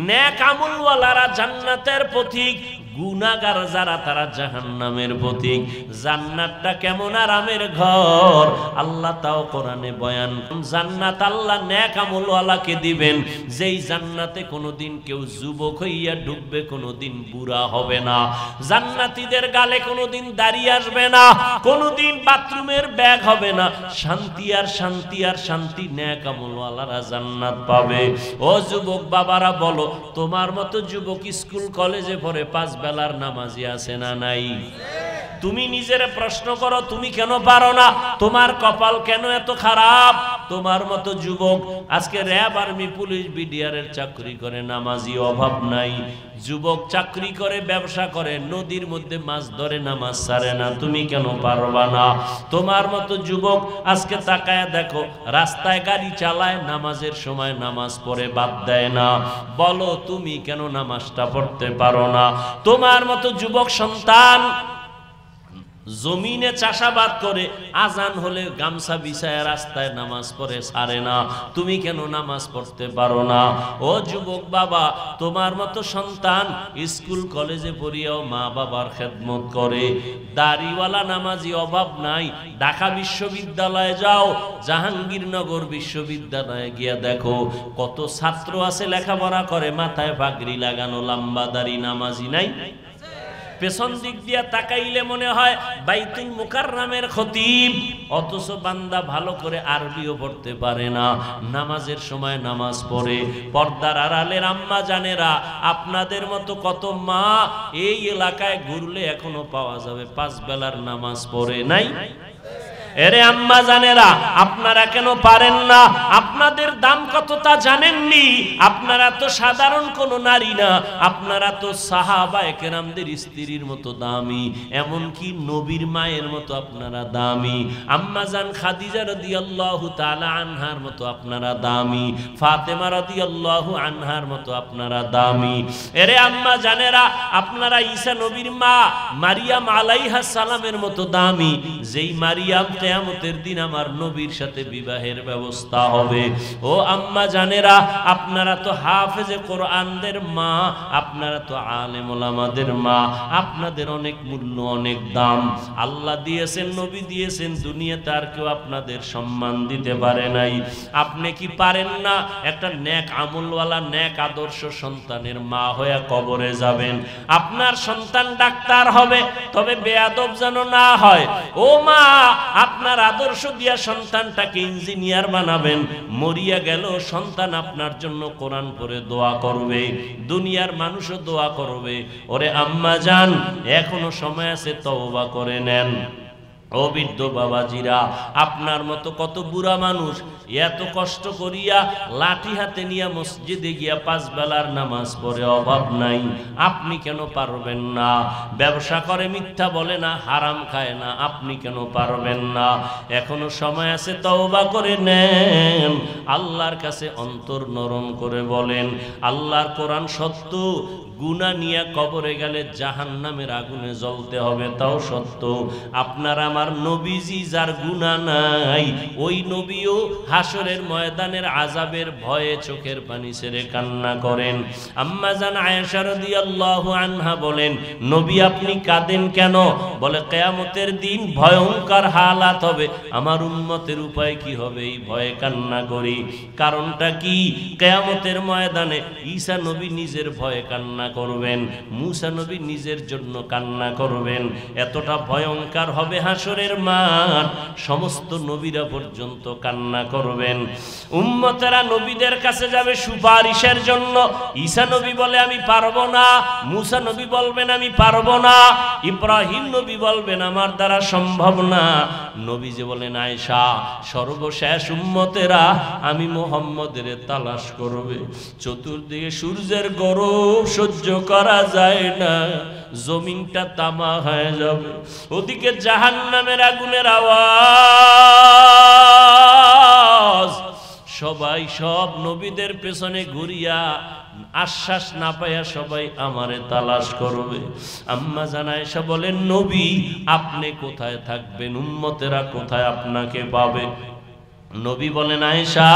নেক আমলওয়ালারা জান্নাতের পথিক, গুনাহগার যারা তারা জাহান্নামের পথিক। জান্নাতটা কেমন আরামের ঘর আল্লাহ তাও কোরআনে বয়ান। জান্নাত আল্লাহ নেক আমলওয়ালাকে দিবেন, যেই জান্নাতে কোনোদিন কেউ যুবক হইয়া ঢুকবে, কোনোদিন বুড়া হবে না। জান্নাতীদের গালে কোনোদিন দাড়ি আসবে না, কোনোদিন বাথরুমের ব্যাগ হবে না। শান্তি আর শান্তি আর শান্তি, নেক আমলওয়ালারা জান্নাত পাবে। ও যুবক বাবারা বলো, তোমার মতো যুবক স্কুল কলেজে পড়ে 5 বেলার নামাজি আছে না নাই? তুমি নিজের প্রশ্ন করো, তুমি কেন পারো না? তোমার কপাল কেন এত খারাপ? তোমার মতো যুবক আজকে র্যাব, আর্মি, পুলিশ, বিডিআর এর চাকরি করে, নামাজি অভাব নাই। যুবক চাকরি করে, ব্যবসা করে, নদীর মধ্যে মাছ ধরে, নামাজ ছাড়ে না। তুমি কেন পারবা না? তোমার মতো যুবক আজকে তাকায় দেখো, রাস্তায় গাড়ি চালায়, নামাজের সময় নামাজ পড়ে বাদ দেয় না। বলো তুমি কেন নামাজটা পড়তে পারো না? তোমার মতো যুবক সন্তান জমিনে চাষাবাদ করে, আজান হলে গামছা বিছায় রাস্তায় নামাজ পড়ে ছাড়ে না। তুমি কেন নামাজ পড়তে পারো না? ও যুবক বাবা, তোমার মতো সন্তান স্কুল কলেজে পড়িয়াও মা বাবার খেদমত করে। দাড়িওয়ালা নামাজি অভাব নাই। ঢাকা বিশ্ববিদ্যালয়ে যাও, জাহাঙ্গীরনগর বিশ্ববিদ্যালয়ে গিয়া দেখো কত ছাত্র আছে লেখাপড়া করে, মাথায় পাগড়ি লাগানো, লম্বা দাড়ি, নামাজি নাই? পেছন দিক দিয়া তাকাইলে মনে হয় বাইতুল মুকাররমের খতিব, অথচ বান্দা ভালো করে আরবিও পড়তে পারে না। নামাজের সময় নামাজ পড়ে। পর্দার আড়ালের আম্মা জানেরা, আপনাদের মতো কত মা এই এলাকায় ঘুরলে এখনো পাওয়া যাবে 5 বেলার নামাজ পড়ে নাই। এরে আম্মা জানেরা, আপনারা কেন পারেন না? আপনাদের দাম কত তা জানেননি? আপনারা তো সাধারণ কোন নারী না, আপনারা তো সাহাবায়ে কেরামদের স্ত্রীর মতো দামি, এমনকি নবীর মায়ের মতো আপনারা দামি। আম্মা জান খাদিজা রাদিয়াল্লাহু তাআলা আনহার মতো আপনারা দামি, ফাতেমা রাদিয়াল্লাহু আনহার মতো আপনারা দামি। এরে আম্মা জানেরা, আপনারা ঈসা নবীর মা মারিয়াম আলাইহিস সালামের মতো দামি, যেই মারিয়াম কিয়ামতের দিন আমার নবীর সাথে বিবাহের ব্যবস্থা হবে। ও আম্মা জানেরা, আপনারা তো হাফেজে কোরআনদের মা, আপনারা তো আলেম ওলামাদের মা, আপনাদের অনেক মূল্য, অনেক দাম আল্লাহ দিয়েছেন, নবী দিয়েছেন, দুনিয়াতে আর কেউ আপনাদের সম্মান দিতে পারে নাই। আপনি কি পারেন না একটা নেক আমলওয়ালা, নেক আদর্শ সন্তানের মা হয়ে কবরে যাবেন? আপনার সন্তান ডাক্তার হবে, তবে বেয়াদব যেন না হয়। ও মা, আপনার আদর্শ দিয়া সন্তানটাকে ইঞ্জিনিয়ার বানাবেন, মরিয়া গেল সন্তান আপনার জন্য কোরআন পড়ে দোয়া করবে, দুনিয়ার মানুষও দোয়া করবে। ওরে আম্মা জান, এখনো সময় আছে, তওবা করে নেন। ও বৃদ্ধ বাবাজিরা, আপনার মতো কত বুড়া মানুষ এত কষ্ট করিয়া লাঠি হাতে নিয়ে মসজিদে গিয়া 5 বেলার নামাজ পড়ে, অভাব নাই, আপনি কেন পারবেন না? ব্যবসা করে, মিথ্যা বলে না, হারাম খায় না, আপনি কেন পারবেন না? এখনো সময় আছে, তওবা করে নেন, আল্লাহর কাছে অন্তর নরম করে বলেন, আল্লাহর কোরআন সত্য, গুনাহ নিয়ে কবরে গেলে জাহান্নামের আগুনে জ্বলতে হবে, তাও সত্য। আপনারা আমার নবীজি যার গুনাহ নাই, ওই নবীও হাসরের ময়দানের আযাবের ভয়ে চোখের পানি ছেড়ে কান্না করেন। আম্মা জান আয়েশা রাদিয়াল্লাহু আনহা বলেন, নবী আপনি কাঁদেন কেন? বলে, কিয়ামতের দিন ভয়ঙ্কর হালাত হবে, আমার উম্মতের উপায় কি হবে, এই ভয়ে কান্না করি। কারণটা কি? কিয়ামতের ময়দানে ঈসা নবী নিজের ভয়ে কান্না করবেন, মূসা নবী নিজের জন্য কান্না করবেন। এতটা ভয়ঙ্কর হবে হাসরের মাঠ, সমস্ত নবীরা পর্যন্ত কান্না করবেন। উম্মতেরা নবীদের কাছে যাবে সুপারিশের জন্য। ঈসা নবী বলে আমি পারবো না, মূসা নবী বলবেন আমি পারবো না, ইব্রাহিম নবী বলবেন আমার দ্বারা সম্ভব না। নবী যে বলেন, আয়েশা সর্বশেষ উম্মতেরা আমি মুহাম্মদের তালাশ করবে, চতুর্দিকে সূর্যের গরম সহ্য করা যায় না, জমিনটা তামা হয়ে যাবে, ওদিকে জাহান্নামের আগুনের আওয়াজ, সবাই সব নবীদের পেছনে ঘুরিয়া আশ্বাস না পাইয়া সবাই আমারে তালাশ করবে। আম্মা জান আয়েশা বলেন, নবী আপনি কোথায় থাকবেন, উম্মতেরা কোথায় আপনাকে পাবে? নবী বলেন, আয়েশা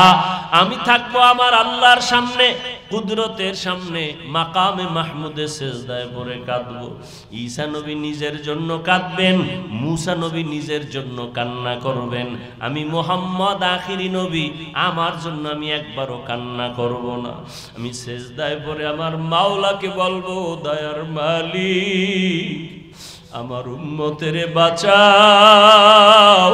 আমি থাকবো আমার আল্লাহর সামনে, কুদরতের সামনে, মাকামে মাহমুদে সেজদায় পড়ে কাঁদবো। ঈসা নবী নিজের জন্য কাঁদবেন, মূসা নবী নিজের জন্য কান্না করবেন, আমি মুহাম্মদ আখিরি নবী, আমার জন্য আমি একবারও কান্না করব না। আমি সেজদায় পড়ে আমার মাওলাকে বলবো, দয়ার মালিক আমার উম্মতেরে বাঁচাও,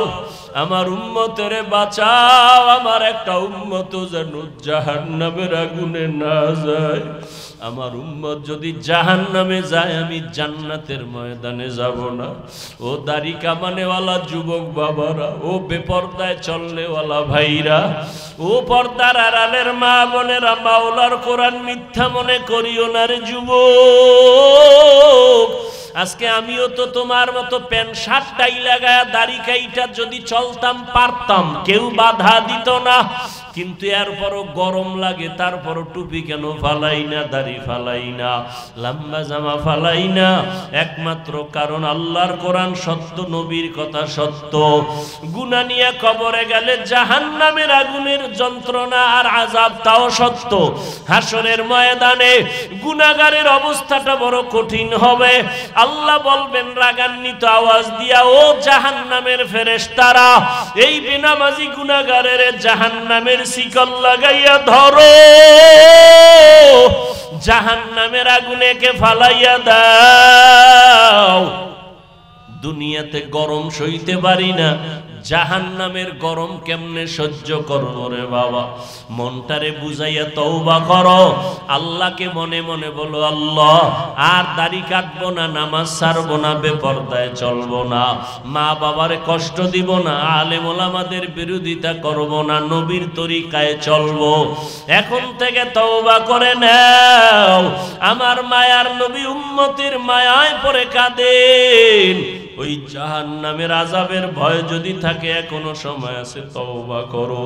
আমার উম্মতেরে বাঁচাও, আমার একটা উম্মত যেন জাহান্নামের আগুনে না যায়। আমার উম্মত যদি জাহান্নামে যায়, আমি জান্নাতের ময়দানে যাব না। ও দাড়ি কামানেওয়ালা যুবক বাবারা, ও বেপর্দায় চলনেওয়ালা ভাইরা, ও পর্দার আড়ালের মা বোনেরা, মাওলার কোরআন মিথ্যা মনে করিও না রে যুবক। আজকে আমিও তো তোমার মতো প্যান্ট শার্ট টাই লাগায়া দাড়ি কাইটা যদি চলতাম পারতাম, কেউ বাধা দিত না, কিন্তু এরপরও গরম লাগে, তারপরও টুপি কেন ফালাই না, দাড়ি ফালাই না, লম্বা জামা ফালাই না? একমাত্র কারণ আল্লাহর কোরআন সত্য, নবীর কথা সত্য। গুনাহ নিয়ে কবরে গেলে জাহান্নামের আগুনের যন্ত্রণা আর আযাব তাও সত্য। হাসরের ময়দানে গুনাহগারের অবস্থাটা বড় কঠিন হবে। আল্লাহ বলবেন রাগান্বিত আওয়াজ দিয়া, ও জাহান্নামের ফেরেশতারা, এই বেনামাজি গুনাহগারের জাহান্নামের শিকল লাগাইয়া ধরো, জাহান্নামের আগুনে কে ফালাইয়া দাও। দুনিয়াতে গরম সইতে পারি না, জাহান্নামের গরম কেমনে সহ্য করবো রে বাবা? মনটারে বুঝাইয়া তওবা করো, আল্লাহকে মনে মনে বলো, আল্লাহ আর দাড়ি কাটবো না, নামাজ ছাড়বো না, বেপরদায় চলবো না, মা বাবারে কষ্ট দিব না, আলেম ওলামাদের বিরোধিতা করবো না, নবীর তরিকায় চলবো। এখন থেকে তওবা করে নাও। আমার মায়ার নবী উম্মতের মায়ায় পড়ে কাঁদেন। ওই জাহান্নামের আযাবের ভয় যদি থাকে, এখনো সময় আছে, তওবা করো।